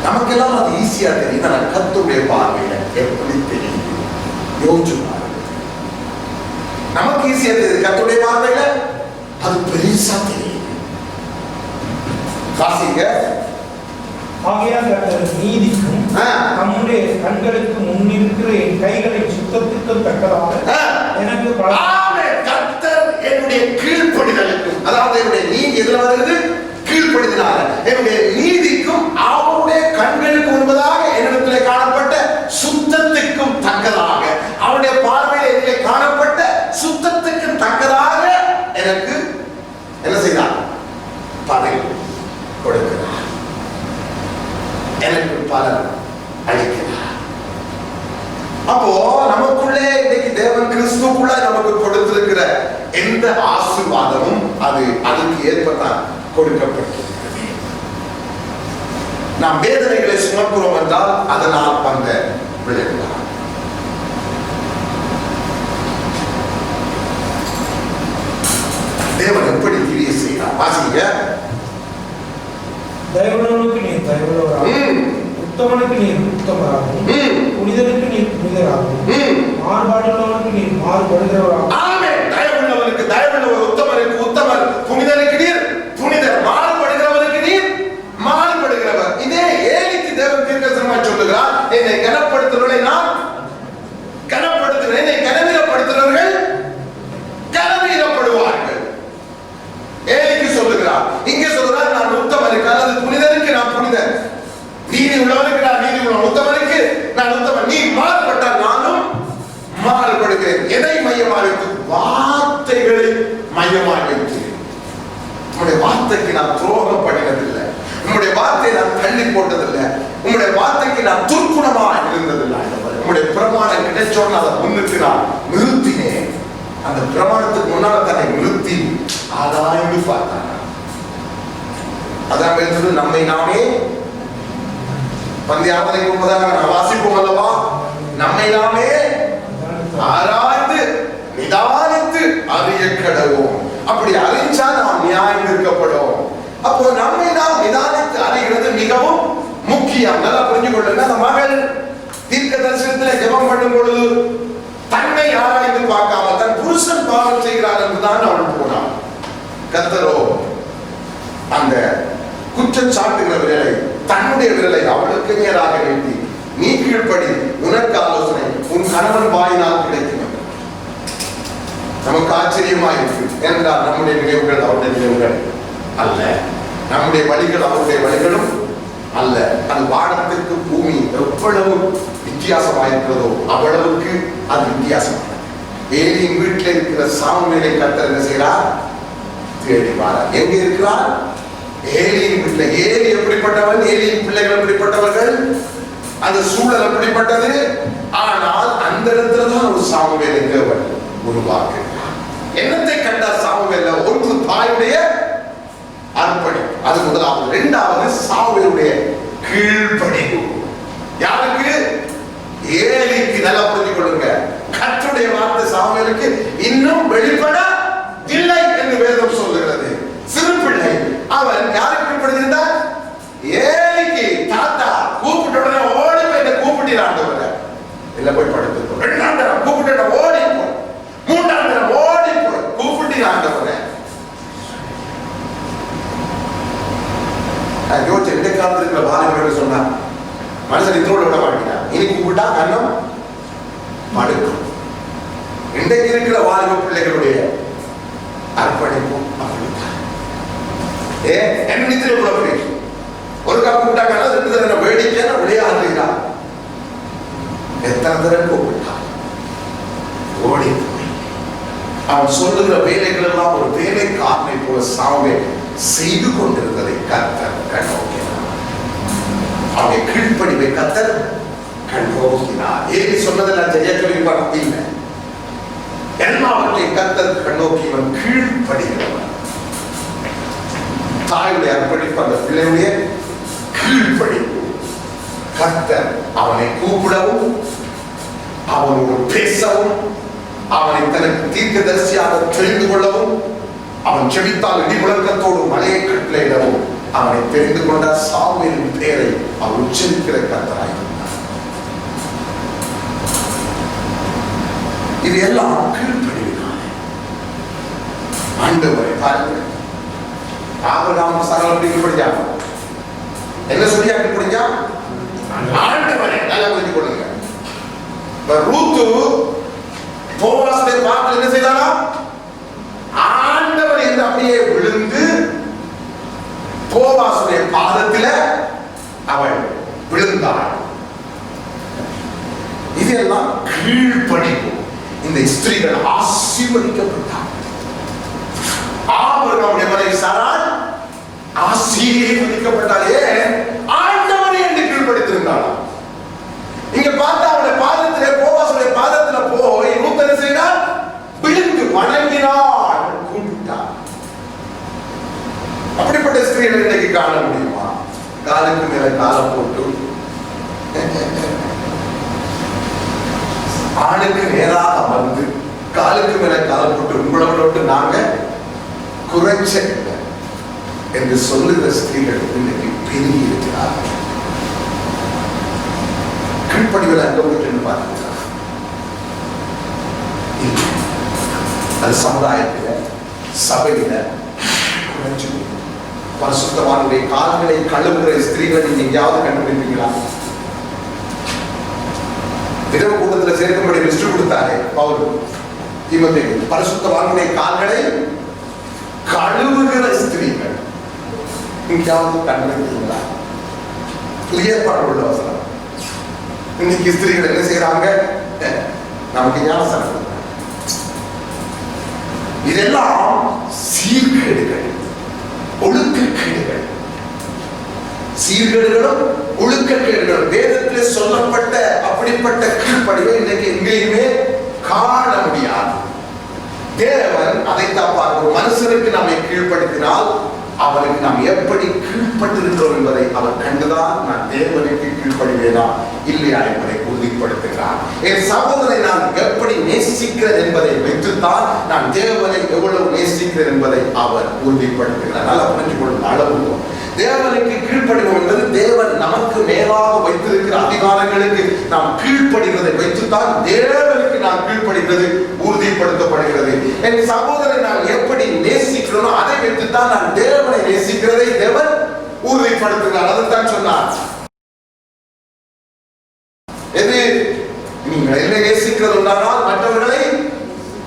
நமக்கெல்லாம் அது ஈஸியா தெரியும். நான் கர்த்தருடைய பார்வையில எப்படி தெரியும்? யோசிச்சு பாருங்க. நமக்கு ஈஸியா தெரியுது, கர்த்தருடைய பார்வையில அது பெருசா தெரியும். வாசிங்க. ஆகையால் கர்த்தர் நீதிக்கும் நம்முடைய கண்களுக்கு முன்னிருக்கிற என் கைகளை சுத்தத்துக்கும் தக்கதாக எனக்கு கர்த்தர் என்னுடைய கீழ்ப்படிதலுக்கும், அதாவது என்னுடைய நீதி எதுல வருகிறது? கீழ்ப்படிதலாக. என்னுடைய நீதிக்கும் அவருடைய கண்களுக்கு முன்பதாக என்னிடத்திலே காணப்பட்ட சுத்தத்துக்கும் தக்கதாக, அவருடைய பார்வையில் எதிலே காணப்பட்ட சுத்தத்துக்கு தக்கதாக எனக்கு என்ன செய்தார்? பதவி கொடுக்கிறார், எனக்கு பலன் அளிக்கிறார். அப்போ நமக்குள்ளே இன்னைக்கு தேவன் கிறிஸ்துக்குள்ள நமக்கு கொடுத்திருக்கிற எந்த ஆசீர்வாதமும் அது அதுக்கு ஏற்பதான் கொடுக்கப்பட்டிருக்கிறது. நாம் வேதனைகளை சுமக்கிறோம் என்றால் அதனால் வந்த விளைவுதான். தேவன் எப்படி கிரியை செய்கிறார்? வாசிங்க. தயவுள்ளவனுக்கு நீர் தயவுள்ளவராகவும், உத்தமனுக்கு நீர் உத்தமராகவும், புனிதனுக்கு நீர் புனிதராகவும், மாறுபாடுள்ளவனுக்கு நீர் மாறுபடுகிறவராகவும். ஆமென். தயவுள்ளவனுக்கு தயவுள்ளவர், உத்தமனுக்கு உத்தமர், புனிதனுக்கு நீர் புனிதர், மாறுபடுகிறவனுக்கு நீர் மாறுபடுகிறவர். இதே ஏலிக்கு தேவன் தீர்க்கதரிசனமாய் சொல்லுகிறார், என்னை கனப்படுத்துகிறவர்களை நான் கனப்படுத்துகிறேன், என்னை கனவீனப்படுத்துகிறவர்கள் கனவீனப்படுவார்கள். ஏலிக்கு சொல்லுகிறார். இங்கே சொல்றார், நான் உத்தமனுக்கு அல்லது புனிதனுக்கு நான் புனிதன், நீதி உள்ளவனுக்கு நான் நீதி உள்ளவன், உத்தமனுக்கு நான் உத்தமன். நீ மாறுபட்டால் நானும் மாறுபடுகிறேன். எதை மையமாக வைத்து? வார்த்தைகளை மையமாக வைத்து. உங்களுடைய வார்த்தைக்கு நான் துரோகம் பண்ணினதில்லை, உங்களுடைய வார்த்தையை நான் தள்ளி போட்டதில்லை, உங்களுடைய வார்த்தைக்கு நான் துர்க்குணமாக இருந்ததில்லை. உங்களுடைய பிரமாணம் கிடைச்சோன்னு அதை முன்னிட்டு நான் நிறுத்தினேன். அந்த பிரமாணத்துக்கு முன்னால தன்னை நிறுத்தி ஆராய்ந்து பார்த்தாங்க. அதான் பேசுறது, நம்மை நாமே பந்தி ஆராதனைக்கு முன்பதாக நான் வாசிப்போம் அல்லவா, நம்மை நாமே ஆராய்ந்து நிதானித்து அறிய கடவோம். அப்படி அறிஞ்சா நாம் நியாயம் இருக்கப்படும். அப்போ நம்மை நாம் நிதானித்து அறிகிறது மிகவும் முக்கியம். நல்லா புரிஞ்சு கொள்ளுங்க. அந்த மகள் தீர்க்க தரிசனத்தில் ஜெபம் பண்ணும் பொழுது தன்னை ஆராய்ந்து பார்க்காமல் தன் புருஷன் பாவம் செய்கிறார் என்றுதான் அவள் போனாள். கர்த்தரோ அந்த குற்றம் சாட்டுகிற விரலை, தன்னுடைய விரலை அவளுக்கு நேராக நீட்டி, நீ கீழ்ப்படி, உனக்கு ஆலோசனை உன் கணவன் வாயினால் கிடைக்கும். நமக்கு ஆச்சரியமா இருக்கு. என்றால் நம்முடைய நினைவுகள் அவருடைய நினைவுகள் அல்ல, நம்முடைய வழிகள் அவருடைய வழிகளும் அல்ல. அது வானத்திற்கு பூமி எவ்வளவு வித்தியாசமாயிருக்கிறதோ அவ்வளவுக்கு அது வித்தியாசமானது. ஏலியின் வீட்டில் இருக்கிற சாமுவேலை கர்த்தர் என்ன செய்கிறார்? தேடி வாரார். எங்க இருக்கிறார்? ஏலியின் வீட்டில். ஏலி எப்படிப்பட்டவன்? ஏலியின் பிள்ளைகள் எப்படிப்பட்டவர்கள்? அந்த சூழல் எப்படிப்பட்டது? ஆனால் அந்த இடத்துல தான் ஒரு சாமுவேலை தேவன் உருவாக்குகிறார். என்னத்தை கண்டார் சாமுவேல்ல? ஒன்று தாயுடைய அர்ப்பணிப்பு, அது முதலாவது. இரண்டாவது சாமுவேலுடைய கீழ்ப்படிவு. யாருக்கு? ஏலிக்கு. நல்லா புரிஞ்சு கொள்ளுங்க. கர்த்தருடைய வார்த்தை சாமுவேலுக்கு இன்னும் வெளிப்பட இல்லை என்று வேதம் சொல்லுகிறது. சிறு பிள்ளை அவன் யாருக்கு கீழ்ப்படிந்தார்? ஏலிக்கு. தாத்தா கூப்பிட்ட உடனே ஓடி போய் என்ன கூப்பிட்டான்? இல்ல போய் படுத்து. இரண்டாம் தரம் கூப்பிட்ட ஓடி போய், மூன்றாம் தரம் ஓடி போய் கூப்பிட்டான். யோசிச்சு இந்த காலத்தில் இருக்கிற வாலிபர்கள் சொன்னா மனுஷன் இதோட விட மாட்டேன், இனி கூப்பிட்டா கண்ணம் மடுக்கும். இன்றைக்கு இருக்கிற வாலிப பிள்ளைகளுடைய அர்ப்பணிப்பும் அப்படித்தான். என்ன நித்திரை கூட ஒரு காப்பு கூப்பிட்டாங்க, ரெண்டு தடவை வேடிக்கை விளையாடுறீங்களா? எத்தனை தடவை கூப்பிட்டா ஓடி போய் அவன் சொல்லுகிற வேலைகள் எல்லாம் ஒரு வேலைக்காரனை போல சாமுவேல் செய்து கொண்டிருந்ததை கர்த்தர் கண்ணோக்கினார். அவனை கீழ்ப்படிவை கர்த்தர் கண்ணோக்கினார். ஏலி சொன்னதெல்லாம் செய்ய சொல்லியிருப்பார் இல்லை, எல்லாவற்றையும் கர்த்தர் கண்ணோக்கி இவன் கீழ்ப்படுகிறவன். தாயுடைய அர்ப்பணிப்பு, அந்த பிள்ளையுடைய கீழ்ப்படிப்பு. கர்த்தர் அவனை கூப்பிடவும் அவனோடு பேசவும் அவனை தனக்கு தீர்க்கதரிசியாக தெரிந்து கொள்ளவும் அவன் செபித்தால் இடி முழக்கத்தோடு மலையை கட்டளையிடவும் அவனை தெரிந்து கொண்ட சாமுவேலின் பெயரை அவர் உச்சரிக்கிற கர்த்தராயிருந்தார். இது எல்லாம் கீழ்ப்படிவினாலே. ஆண்டவரை பாருங்கள், ஆபிரகாம் சகலம் கீழ்ப்படிஞ்சா என்ன சொல்லியா கீழ்ப்படிஞ்சா? ஆண்டவரை. நல்லா புரிந்து கொள்ளுங்க. ரூத்து போவாசுடைய பாட்டில் என்ன செய்தாரா? ஆண்டவர் என்று அப்படியே விழுந்து போவாசுடைய பாதத்தில் அவள் விழுந்தாள். இதெல்லாம் கீழ்ப்படிவு. இந்த ஸ்திரீகள் ஆசீர்வதிக்கப்பட்டார். ஆபிரகாமுடைய மனைவி சாராள் ஆசீர்வதிக்கப்பட்டாலே ஆண்டவரை என்று கீழ்ப்படுத்திருந்தாள். இங்க பார்த்தா அவருடைய பாதத்திலே, போவாசுடைய பாதத்திலே போய் ரூத் என்ன செய்தார்? விழுந்து வணங்கினார், கும்பிட்டார். அப்படிப்பட்ட ஸ்திரீகளை இன்னைக்கு காண முடியுமா? காலுக்கு மேல காலம் போட்டு ஆணுக்கு நேராக அமர்ந்து காலுக்கு மேல காலம் போட்டு உங்களோடு நாங்க குறைச்ச என்று சொல்லுகிற ஸ்திரீகள் இன்னைக்கு பெருகி இருக்கிறார்கள். கீழ்ப்படிவில் அனுபவித்து பார்க்கிறார். அது சமுதாயத்தில், சபையில குறைஞ்சு. பரிசுத்தவானுடைய கால்களை கழுவுகிற ஸ்திரீகளை நீங்க எங்கேயாவது கண்டுபிடிப்பீங்களா? இரவு கூட்டத்தில் சேர்க்கும்படி லிஸ்ட் கொடுத்தாரே பவுல் தீமோத்தேயுக்கு, பரிசுத்தவானுடைய கால்களை கழுவுகிற ஸ்திரீகள் எங்கேயாவது கண்டுபிடிப்பீங்களா? கிளியர் பண்ண உள்ள அவசரம். இன்னைக்கு ஸ்திரீகள் என்ன செய்யறாங்க? நமக்கு ஞானசனம். இதெல்லாம் சீர்கேடுகள், ஒழுக்கக்கேடுகள். சீர்கேடுகளும் ஒழுக்கக்கேடுகளும் வேதத்தில் சொல்லப்பட்ட அப்படிப்பட்ட கீழ்ப்படிவை இன்னைக்கு எங்கேயுமே காண முடியாது. தேவன் அதைத்தான் பார்க்கிறோம். மனுஷனுக்கு நம்மை கீழ்ப்படுத்தினால் அவருக்கு நாம் எப்படி கீழ்ப்பட்டிருக்கிறோம் என்பதை அவர் கண்டுதான் நான் தேவனுக்கு கீழ்ப்படிவேனா இல்லையா என்பதை உறுதிப்படுத்துகிறார். என் சகோதரனை நான் எப்படி நேசிக்கிறேன் என்பதை வைத்துத்தான் நான் நான் தேவனை எவ்வளவு நேசிக்கிறேன் என்பதை அவர் உறுதிப்படுத்துகிறார். நல்லா புரிஞ்சு கொள்ளும் அளவு தேவனுக்கு கீழ்ப்படிவோம் என்பது தேவன் நமக்கு மேலாக வைத்திருக்கிற அதிகாரங்களுக்கு நாம் கீழ்ப்படுகிறதை வைத்துத்தான் தேவனுக்கு நாம் கீழ்ப்படுகிறது உறுதிப்படுத்தப்படுகிறது. என் சகோதரனை நான் எப்படி நேசிக்கிறோனோ அதை வைத்துத்தான் நான் தேவனை நேசிக்கிறதை தேவன் உறுதிப்படுத்துகிறார். அதைத்தான் சொன்னார். எது நீங்கள் என்ன நேசிக்கிறது என்றால் மற்றவர்களை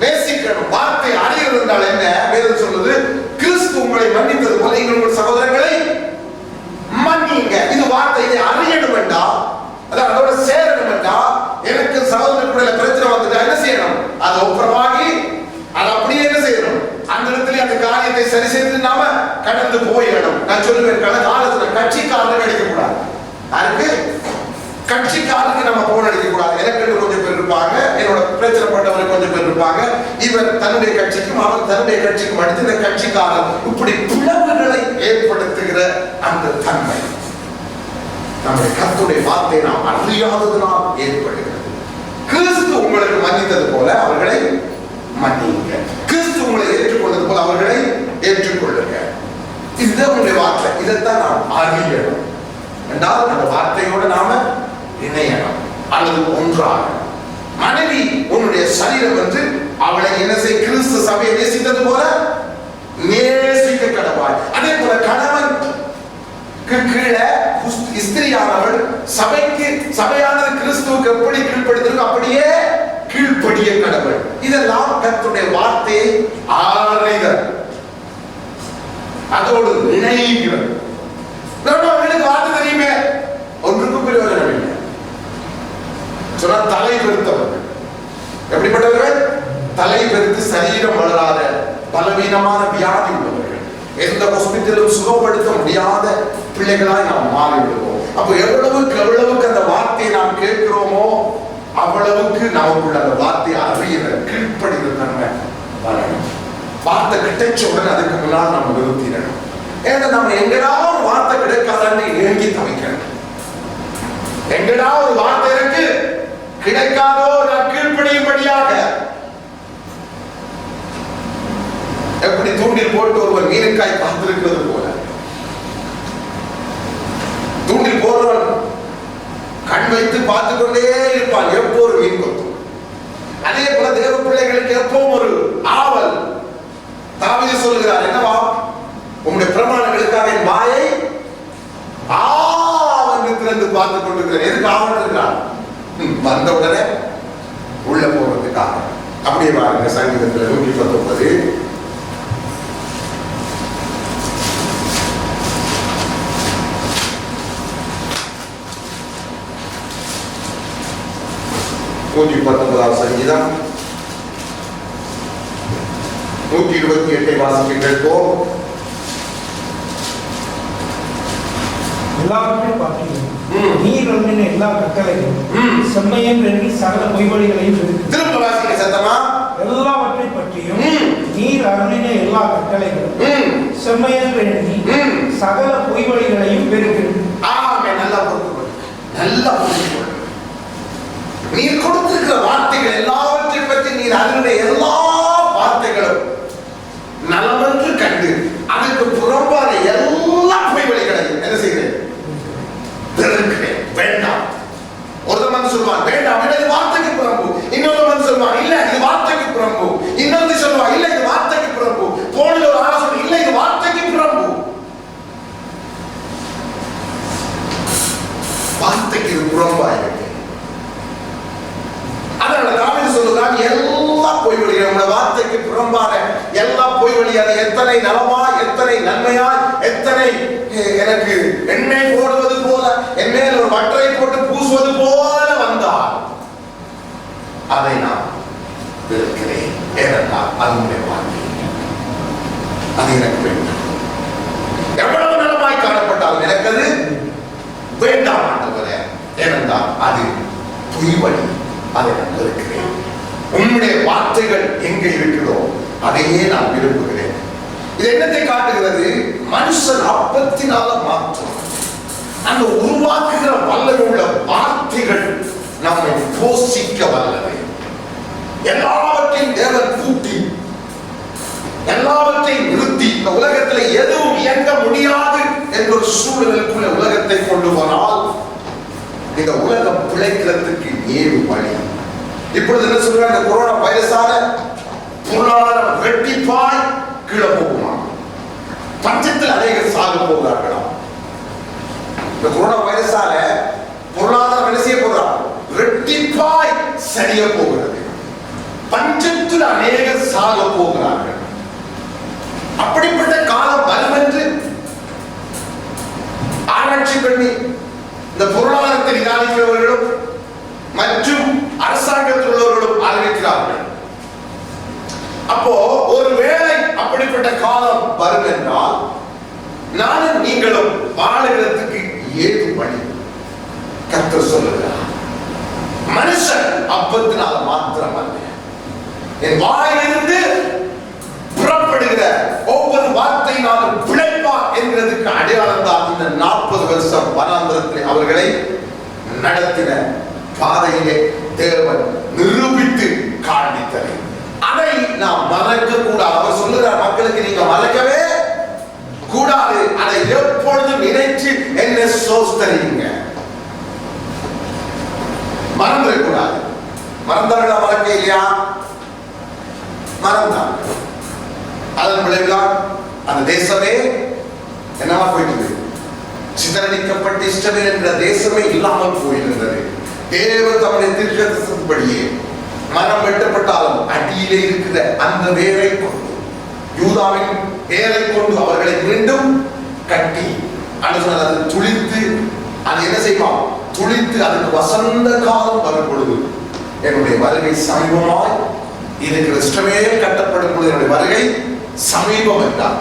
நேசிக்கணும். வார்த்தை அறிகிறது என்றால் என்ன? வேதம் சொல்லுது, கிறிஸ்து உங்களை மன்னித்தது போல நீங்கள் உங்கள் சகோதரர்களை மன்னிங்க. இது வார்த்தை. இதை அறியணும் என்றால், அதாவது அதோட சேரணும் என்றால், எனக்கு சகோதரர்களுடைய பிரச்சனை வந்துட்டா என்ன செய்யணும்? அதை ஒப்புரவாகி அதை அப்படியே என்ன செய்யணும்? அந்த இடத்துல அந்த காரியத்தை சரி செய்து நாம கடந்து போயிடணும். நான் சொல்லுவேன், காலத்துல கட்சிக்காரர்கள் கிடைக்க கூடாது. அதுக்கு கட்சிக்காரருக்கு நம்ம போன் அடிக்க கூடாது. எனக்கு கொஞ்சம் பேர் இருப்பாங்க, என்னோட பிரச்சனை பட்டவர்கள் கொஞ்சம் பேர் இருப்பாங்க. இவர் தன்னுடைய கட்சிக்கும் அவர் தன்னுடைய கட்சிக்கும் அடுத்து இந்த கட்சிக்காரர், இப்படி பிளவுகளை ஏற்படுத்துகிற அந்த தன்மை நம்முடைய கர்த்தருடைய வார்த்தை நாம் அறியாததனால் ஏற்படுகிறது. கிறிஸ்து உங்களுக்கு மன்னித்தது போல அவர்களை மன்னிங்க. கிறிஸ்து உங்களை ஏற்றுக்கொண்டது போல அவர்களை ஏற்றுக்கொள்ளுங்க. இதுதான் உங்களுடைய வார்த்தை. இதைத்தான் நாம் அறியணும் என்றால் அந்த வார்த்தையோடு நாம இணையணும் அல்லது ஒன்றாக. மனைவி உன்னுடைய சரீரம் என்று அவளை என்ன செய்ய? கிறிஸ்து சபையை நேசித்தது போல நேசிக்க கடவாய். அதே போல கணவன் கீழே ஸ்திரியானவள் சபைக்கு, சபையானது கிறிஸ்துவுக்கு எப்படி கீழ்ப்படுத்திருக்கோ அப்படியே கீழ்ப்படிய கடவுள். இதெல்லாம் கர்த்தருடைய வார்த்தையை ஆராய்தல், அதோடு இணைகிறது. வார்த்தை தெரியுமே, ஒன்றுக்கும் பிரயோஜனம் இல்லை. சொன்னா தலை பெருத்தவர்கள் எப்படிப்பட்டவர்கள்? தலை பெருத்து சரீரம் வளராத பலவீனமான வியாதி உள்ளவர்கள், எந்த ஹாஸ்பிட்டலும் சுகப்படுத்த முடியாத பிள்ளைகளாய் நாம் மாறிவிடுவோம். அப்போ எவ்வளவுக்கு அந்த வார்த்தையை நாம் கேட்கிறோமோ அவ்வளவுக்கு நமக்குள்ள அந்த வார்த்தையை அறிகிற கீழ்ப்படுகிற தன்மை வரணும். வார்த்தை கிடைச்ச உடனே அதுக்கு முன்னால் நம்ம நிறுத்திடணும். ஏன்னா நம்ம எங்கடா ஒரு வார்த்தை கிடைக்காதான்னு ஏங்கி தவிக்கணும். எங்கடா ஒரு வார்த்தை இருக்கு கிடைக்காதோ நான் கீழ்ப்படியும்படியாக. எப்படி தூண்டில் போட்டு ஒருவர் மீனுக்காய் பார்த்திருக்கிறது போல, தூண்டில் போடுறவன் கண் வைத்து பார்த்து கொண்டே இருப்பான், எப்போ ஒரு மீன் கொத்தும். அதே போல தேவ பிள்ளைகளுக்கு எப்பவும் ஒரு ஆவல். தாவீது சொல்கிறார், என்னவா? உங்களுடைய பிரமாணங்களுக்காக என் வாயை ஆவென்று திறந்து பார்த்துக் கொண்டிருக்கிறேன். எதுக்கு ஆவல் இருக்கிறார்? வந்த உடனே உள்ள போறதுக்காக. அப்படியே பாருங்க சங்கீதத்தில் 119 119 சங்கீதம் 128 வாசிக்க கேட்போம். எல்லாவற்றையும் பார்க்கிறீர்கள், நீர் அருளின எல்லா கட்டளைகளும் செம்மையம் எண்ணி சகல பொய்வழிகளையும் திரும்ப வாசிக்க சத்தமா. எல்லாவற்றை பற்றியும் நீர் அருளின எல்லா கட்டளைகளும் செம்மையம் எண்ணி சகல பொய்வழிகளையும் வெறுக்கிறது. ஆமே, நல்லா புரிந்துகொள், நல்லா புரிந்துகொள். நீர் கொடுத்திருக்கிற வார்த்தைகள் எல்லாவற்றை பற்றி நீர் அதனுடைய எல்லா வார்த்தைகளும் நலமென்று கண்டு அதுக்கு புறம்பான எல்லா பொய்வழிகளையும் என்ன செய்கிறேன்? வேண்டாம். ஒருத்தர் வந்து சொல்வான் வேண்டாம், இது வார்த்தைக்கு புறம்பு. இன்னொரு வந்து சொல்வான் இல்ல இது வார்த்தைக்கு புறம்பு. இன்னொரு சொல்வான் இல்ல இது வார்த்தைக்கு புறம்பு. போன ஒரு ஆலோசனை இல்ல இது வார்த்தைக்கு புறம்பு. வார்த்தைக்கு இது புறம்பாயிருக்கு. அதனால தாவீது சொல்லுகிறான், எல்லா பொய்வழிகள் நம்முடைய வார்த்தைக்கு புறம்பான எல்லா பொய்வழி, அது எத்தனை நலமா எத்தனை நன்மையா எத்தனை எனக்கு எண்ணெய் போடுவது போல எண்ணெயில் ஒரு வட்டரை போட்டு பூசுவது போல வந்தால் அதை நான் வெறுக்கிறேன். ஏனென்றால் அதனுடைய வார்த்தை அது எனக்கு வேண்டும். எவ்வளவு நலமாய் காணப்பட்டாலும் எனக்கு அது வேண்டாம் ஆண்டவரே. ஏனென்றால் அது பொய்வழி, அதை நான் வெறுக்கிறேன். உன்னுடைய வார்த்தைகள் எங்கே இருக்கிறதோ அதையே நான் விரும்புகிறேன். இது என்னத்தை காட்டுகிறது? மனுஷன் அப்பத்தினால மாற்றம். அந்த உருவாக்குகிற வல்லமை உள்ள வார்த்தைகள் நம்மை போஷிக்க வல்லவை. எல்லாவற்றையும் தேவன் கூட்டி எல்லாவற்றையும் நிறுத்தி இந்த உலகத்தில் எதுவும் இயங்க முடியாது என்ற ஒரு சூழலுக்குள்ள உலகத்தை கொண்டு போனால் இந்த உலகம் பிழைக்கிறதுக்கு ஏது வழி. இப்பொழுது என்ன சொல்றாங்க, இந்த கொரோனா வைரஸால பொருளாதாரம் வெட்டிப்பாய் கீழே போகுமா, பஞ்சத்தில் அநேகர் சாக போகிறார்களா? இந்த கொரோனா வைரஸால பொருளாதாரம் என்ன செய்ய போகிறார், வெட்டிப்பாய் சரிய போகிறது, பஞ்சத்தில் அநேகர் சாக போகிறார்கள். அப்படிப்பட்ட காலம் வரும் என்று ஆராய்ச்சி பண்ணி இந்த பொருளாதாரத்தை நிதானிக்கிறவர்களும் மற்றும் அரசாங்கத்தில் உள்ளவர்களும் அறிவிக்கிறார்கள். அப்போ ஒருவேளை அப்படிப்பட்ட காலம் வரும் என்றால் நானும் நீங்களும் வாழுகிறதுக்கு ஏது வழி? கர்த்தர் சொல்லுகிறார், மனுஷன் அப்பத்தினால் மாத்திரமல்ல, என் வாயிலிருந்து புறப்படுகிற ஒவ்வொரு வார்த்தையினாலும் பிழைப்பார் என்கிறதுக்கு அடையாளம் தான் இந்த 40 வருஷம் வனாந்தரத்தில் அவர்களை நடத்தின பாதையிலே தேவன் நிரூபித்து காண்பித்தது. அதை நாம் மறக்க கூடாது. அவர் சொல்லுகிறார், மக்களுக்கு நீங்க மறக்கவே கூடாது, அதை எப்பொழுதும் நினைச்சு என்ன சோஸ்தரிங்க, மறந்துடக்கூடாது. மறந்தவர்களா மறக்க இல்லையா? மறந்தாங்க. அதன் விளைவுதான் அந்த தேசமே என்னவா போயிட்டது, சிதறடிக்கப்பட்ட இஸ்ரவேல் என்ற தேசமே இல்லாமல் போயிருந்தது. தேவன் தம்முடைய தீர்க்கதரிசனத்தின்படியே மரம் வெட்டப்பட்டாலும் அடியிலே இருக்கிற அந்த வேரை கொண்டு, யூதாவின் வேரை கொண்டு அவர்களை மீண்டும் கட்டி அது துளித்து, அது என்ன செய்வான், துளித்து அதுக்கு வசந்த காலம் வரும் பொழுது என்னுடைய வருகை சமீபமாய் இருக்கிற இஸ்ரவேல் கட்டப்படும் பொழுது என்னுடைய வருகை சமீபம் என்றார்.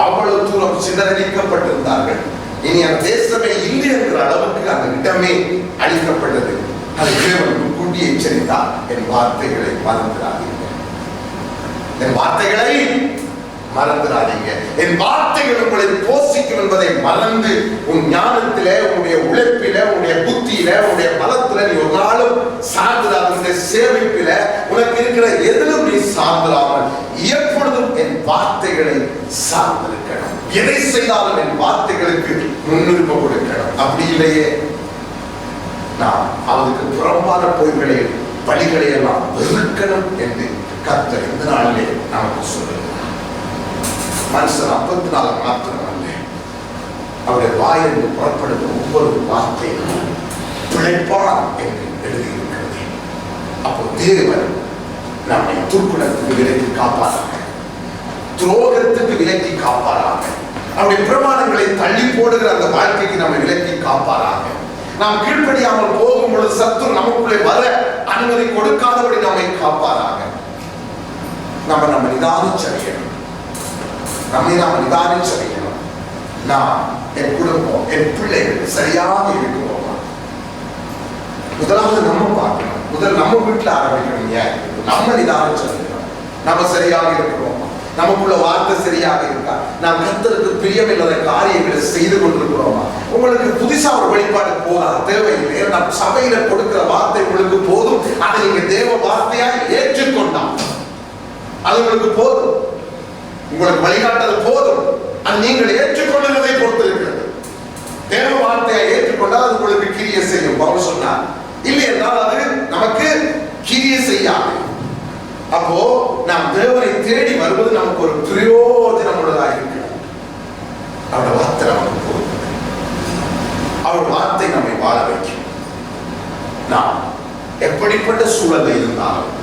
அவ்வளவு தூரம் சிதறடிக்கப்பட்டிருந்தார்கள். இனி அந்த தேசமே இல்லை என்கிற அளவுக்கு அந்த இடமே அழிக்கப்பட்டது. அதை தேவன் கூட்டி எச்சரித்தார், என் வார்த்தைகளை மறந்துடாதீங்க, என் வார்த்தைகளை மறந்துடாதீங்க, என் வார்த்தைகள் உங்களை போஷிக்கும் என்பதை மறந்து உன் ஞானத்திலே, உன்னுடைய உழைப்பில, உன்னுடைய புத்தியில, உன்னுடைய பலத்தில நீ ஒரு நாளும் சார்ந்திராத, உன்னுடைய சேமிப்பில, உனக்கு இருக்கிற எதிலும் நீ சார்ந்திராமல் எப்பொழுதும் என் வார்த்தைகளை சார்ந்திருக்கணும். எதை செய்தாலும் என் வார்த்தைகளுக்கு முன்னுரிமை கொடுக்கணும். அப்படி இல்லையே நாம் அவருக்கு புறம்பான பொய்களை, வழிகளை எல்லாம் வெறுக்கணும் என்று கர்த்தர் இந்த நாளிலே நமக்கு சொல்லுகிறார். மனுஷன் அப்பத்தினால மாத்திரமல்ல, அவருடைய வாயிலிருந்து புறப்படுகிற ஒவ்வொரு வார்த்தையும் பிழைப்பான் என்று எழுதியிருக்கிறது. அப்போ தேவன் நம்மை துர்க்குணத்துக்கு விலக்கி காப்பாராக, துரோகத்துக்கு விலக்கி காப்பாராக, அவருடைய பிரமாணங்களை தள்ளி போடுகிற அந்த வாழ்க்கைக்கு நம்மை விலக்கி காப்பாராக. நாம் கீழ்ப்படியாமல் போகும் பொழுது சத்துரு நமக்குள்ளே வர அனுமதி கொடுக்காதபடி நம்மை காப்பாராக. நம்ம நிதானிச்சறியணும், நம்மை நாம் நிதானிச்சறியணும். நான் என் குடும்பம், என் பிள்ளைகள் சரியாக இருக்கிறோமா? முதலாவது நம்ம பார்க்கணும். முதல் நம்ம வீட்டில் ஆரம்பிக்கணும். ஏன் நம்ம நிதானிச்சறியணும், நம்ம சரியாக இருக்கிறோமா? நமக்குள்ள வார்த்தை சரியாக இருக்கா? நாம் கர்த்தருக்கு பிரியமில்லாத காரியங்களை செய்து கொண்டிருக்கிறோமா? உங்களுக்கு புதுசா ஒரு வெளிப்பாடு போகாத தேவையில்லை. நம் சபையில கொடுக்கிற வார்த்தை உங்களுக்கு போதும். அதை நீங்க தேவ வார்த்தையாய் ஏற்றுக்கொண்டால் அது உங்களுக்கு போதும். உங்களுக்கு வழிகாட்டது போதும். அது நீங்கள் ஏற்றுக்கொள்ளுவதை பொறுத்து இருக்கிறது. தேவ வார்த்தையை ஏற்றுக்கொண்டால் அது உங்களுக்கு கிரியை செய்யும். பவுல் சொன்னார், இல்லை என்றால் அது நமக்கு கிரியை செய்யாது. அப்போ நாம் தேவனை தேடி வருவது நமக்கு ஒரு பிரயோஜனம் உள்ளதாக இருக்கிறது. அவருடைய வார்த்தை நமக்கு போதும். அவருடைய வார்த்தை நம்மை வாழ வைக்கும். நாம் எப்படிப்பட்ட சூழலில் இருந்தாலும்,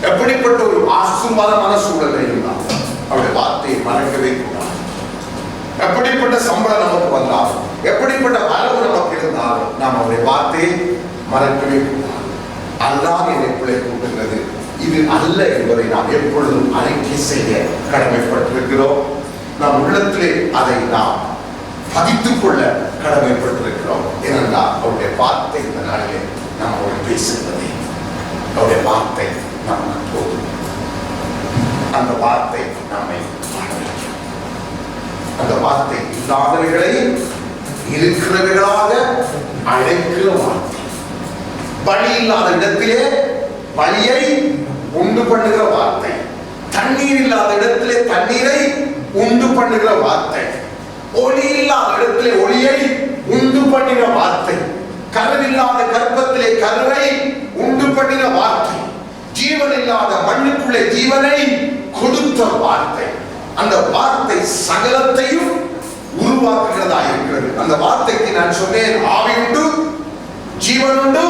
எப்படிப்பட்ட ஒரு ஆசீர்வாதமான சூழலில் இருந்தாலும் அவருடைய வார்த்தையை மறக்கவே கூடாது. எப்படிப்பட்ட சம்பளம் நமக்கு வந்தாலும், எப்படிப்பட்ட வரவு நமக்கு இருந்தாலும் நாம் அவருடைய வார்த்தையை மறக்கவே கூடாது. அதுதான் என்னை பிள்ளை கூட்டுகிறது. இது அல்ல என்பதை நாம் எப்பொழுதும் அறிக்கை செய்ய கடமைப்பட்டிருக்கிறோம். நம் உள்ளத்திலே அதை நாம் பதித்துக் கொள்ள கடமைப்பட்டிருக்கிறோம். ஏனென்றால் அவருடைய வார்த்தை இந்த நாளிலே நம்மோடு பேசுகிறதே, அவருடைய வார்த்தை நமக்கு போதும். அந்த வார்த்தை நம்மை வாழ வைக்கும். அந்த வார்த்தை இல்லாதவர்களை இருக்கிறவர்களாக அழைக்கிற வார்த்தை. வழி இல்லாத இடத்திலே வழியை உண்டு பண்ணுகிற வார்த்தை. தண்ணீர் இல்லாத இடத்திலே தண்ணீரை உண்டு பண்ணுகிற வார்த்தை, ஒளி இல்லாத இடத்திலே ஒளியை உண்டு பண்ணின வார்த்தை, கருவில்லாத கர்ப்பத்திலே கருவை உண்டு பண்ணின வார்த்தை, ஜீவன் இல்லாத மண்ணுக்குள்ளே ஜீவனை கொடுத்த வார்த்தை. அந்த வார்த்தை சகலத்தையும் உருவாக்குகிறதா இருக்கிறது. அந்த வார்த்தைக்கு நான் சொன்னேன், ஆவி உண்டு, ஜீவன் உண்டு,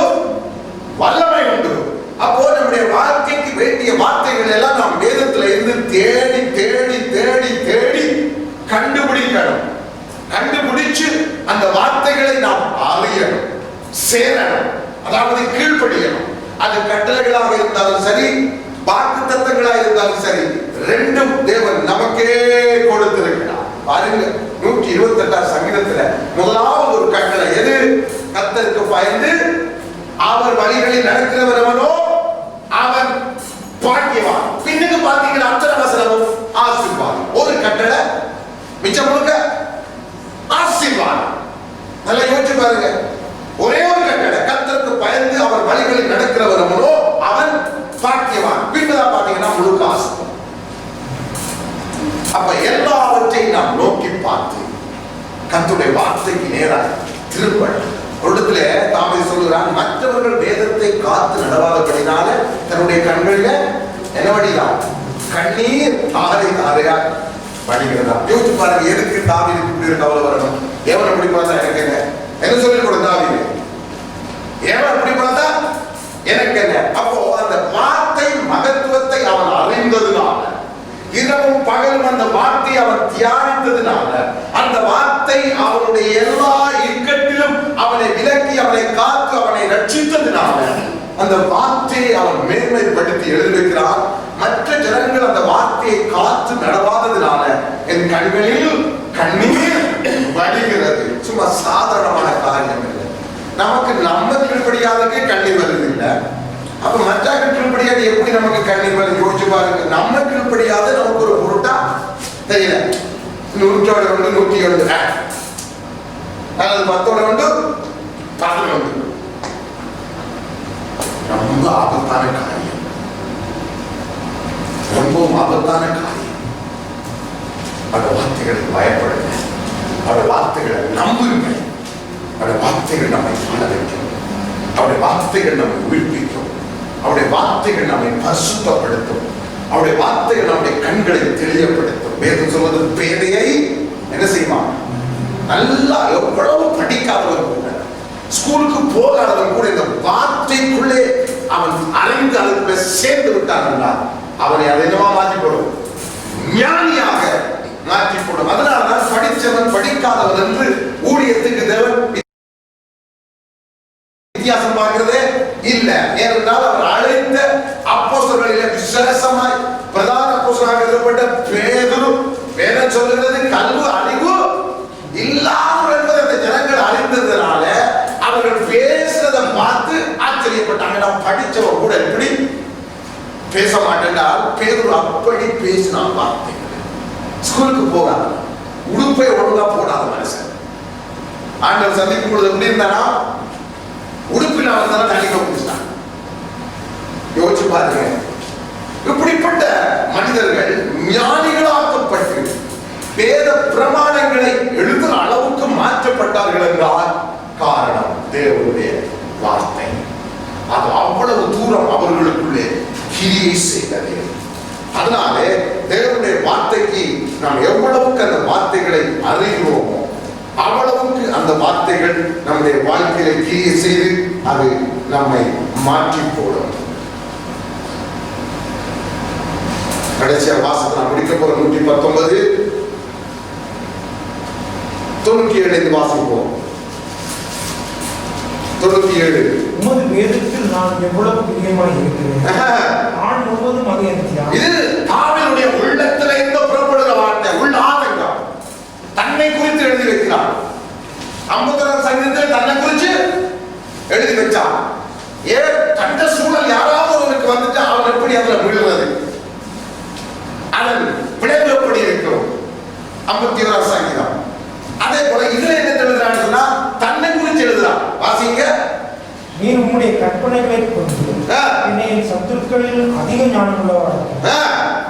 வல்லமை உண்டு. அப்போ நம்முடைய வாழ்க்கைக்கு வேண்டிய வார்த்தைகள் எல்லாம் நாம் வேதத்துல இருந்து தேடி தேடி தேடி தேடி கண்டுபிடிக்கணும். கண்டுபிடிச்சு அந்த வார்த்தைகளை நாம் அறியணும், சேரணும், அதாவது கீழ்ப்படியணும். அது கட்டளைகளாக இருந்தாலும் சரி, வாக்குத்தத்தங்களாக இருந்தாலும் சரி, ரெண்டும் தேவன் நமக்கே கொடுத்திருக்கிறார். பாருங்க, 128 சங்கீதத்துல முதலாவது ஒரு கட்டளை எது? கர்த்தருக்கு பயந்து அவர் வழிகளில் நடக்கிறவனோ அவன் பாக்கியவான். பின்னுக்கு பாத்தீங்கன்னா அத்தனை வசனமும் ஆசீர்வாதம். ஒரு கட்டளை, மிச்சம் முழுக்க ஆசீர்வாதம். நல்லா யோசிச்சு பாருங்க. ஒரே ஒரு கட்டளை, கர்த்தருக்கு பயந்து அவர் வழிகளில் நடக்கிறவனோ அவன் பாக்கியவான். பின்னுதான் பாத்தீங்கன்னா முழுக்க ஆசீர்வாதம். அப்ப எல்லாவற்றையும் நாம் நோக்கி பார்த்து கர்த்தருடைய வார்த்தைக்கு நேராக திரும்பணும். ஒரு இடத்துல தாவீது சொல்லுகிறான், மற்றவர்கள் வேதத்தை காத்து நடவாதபடினால தன்னுடைய கண்களில் என்ன வடிதான்? கண்ணீர் தாரை தாரையா வடிகிறதா. யோசிச்சு பாருங்க, எதுக்கு தாவீதுக்கு இப்படி ஒரு கவலை வரணும்? எவன் அப்படி பார்த்தா எனக்கு என்ன சொல்லிக் கொடுத்த தாவீது? எவன் அப்படி பார்த்தா எனக்கு என்ன? அப்போ அந்த வார்த்தை மகத்துவத்தை அவன் அறிந்ததுனால, இரவும் பகலும் அந்த வார்த்தை அவன் தியானித்ததுனால, அந்த வார்த்தை அவனுடைய எல்லா இக்கட்டிலும் அவனை விலக்கி அவனை காத்து அவனை ரட்சித்ததுனால அந்த வார்த்தையை அவன் மேன்மைப்படுத்தி எழுதியிருக்கிறான். மற்ற ஜனங்கள் அந்த வார்த்தையை காத்து நடவாததுனால என் கண்களில் கண்ணீர் வடிகிறது. சும்மா சாதாரணமான காரியம் இல்லை. நமக்கு நம்ம கீழ்படியாததுக்கு கண்ணீர் வருது இல்லை. அப்ப மற்ற கீழ்படியாது எப்படி நமக்கு கண்ணீர் வருது? யோசிச்சு பாருங்க. நம்ம கீழ்படியாத நமக்கு ஒரு பொருட்டா தெரியல. 100 100 101 அல்லது 10 11 ரொம்ப ஆபத்தான காரியம். ரொம்பவும் ஆபத்தான காரியம். அந்த வார்த்தைகளுக்கு பயப்படுங்க, அந்த வார்த்தைகளை நம்புங்க. அந்த வார்த்தைகள் நம்மை வாழ வைக்கும், அவருடைய வார்த்தைகள் நம்மை உயிர்ப்பிக்கும், அவருடைய வார்த்தைகள் நம்மை பரிசுத்தப்படுத்தும், அவருடைய வார்த்தைகள் நம்முடைய கண்களை தெளியப்படுத்தும். வேதம் சொல்வது பேதையை என்ன செய்வான்? நல்லா எவ்வளவு படிக்காதவன் கூட, ஸ்கூலுக்கு போகாதவன் கூட இந்த வார்த்தைக்குள்ளே அவன் அறிந்து அதுக்குள்ளே சேர்ந்து விட்டான், அவனை அதை என்னவா மாற்றி போடும்? ஞானியாக மாற்றி போடும். அதனால்தான் படித்தவன் படிக்காதவன் என்று ஊழியத்துக்கு தேவன் வித்தியாசம் பார்க்கிறதே இல்ல. ஏனென்றால் அவர் அழைத்த அப்போஸ்தலர்களிலே விசேஷமாய் பிரதான அப்போஸ்தலராக எழுதப்பட்ட பேதுரு, வேதம் சொல்லுகிறது கல்வி அறிவு இல்லாமல் என்பதை அந்த ஜனங்கள் அறிந்ததுனால அவர்கள் பேசுறதை பார்த்து ஆச்சரியப்பட்டாங்க. நான் படிச்சவன் கூட எப்படி பேச மாட்டேன்டால் பேதுரு அப்படி பேசினான். வார்த்தை ஸ்கூலுக்கு போகாத, உடுப்பை ஒழுங்கா போடாத மனுஷன். ஆண்டவர் சந்திக்கும் பொழுது எப்படி இருந்தானா? உடுப்பில் அவன் தண்ணிக்க முடிச்சான். யோசிச்சு பாருங்க. இப்படிப்பட்ட மனிதர்கள் ஞானிகளாக்கப்பட்டு வேத பிரமாணங்களை எழுதுற அளவுக்கு மாற்றப்பட்டார்கள் என்றால் காரணம் தேவனுடைய வார்த்தை. அது அவ்வளவு தூரம் அவர்களுக்குள்ளே கிரியை செய்தது. அதனாலே தேவனுடைய வார்த்தைக்கு நாம் எவ்வளவுக்கு அந்த வார்த்தைகளை அறிகிறோமோ அவ்வளவுக்கு அந்த வார்த்தைகள் நம்முடைய வாழ்க்கையை கிரியை செய்து அது நம்மை மாற்றி போடும். கடைசியா வாசத்தை நான் முடிக்க போற 119 97 வாசிப்போம். 97. உமது வேதத்தில் நான் எவ்வளவு பிரியமாய் இருக்கிறேன். நான் முழுவதும் அதை தியானிக்கிறேன். இது தாவீதுடைய உள்ளத்திலே இருந்து புறப்படுகிற வார்த்தை, உள்ள ஆதங்கம். தன்னை குறித்து எழுதி வைக்கிறார். 51 சங்கீதத்தில் தன்னை குறித்து எழுதி வச்சான். ஏன் கண்ட சூழல் யாராவது ஒருவனுக்கு வந்துட்டு அவன் எப்படி அதுல விழுவது, அதன் விளைவு எப்படி இருக்கும்? 51 சங்கீதம். அதே போல இதுல என்ன எழுதுறான்னு சொன்னா தன்னை குறித்து எழுதுறான். வாசிங்க. நீ உம்முடைய கற்பனைகளை கொண்டு என்னை சத்துருக்களில் அதிக ஞானம் உள்ளவராக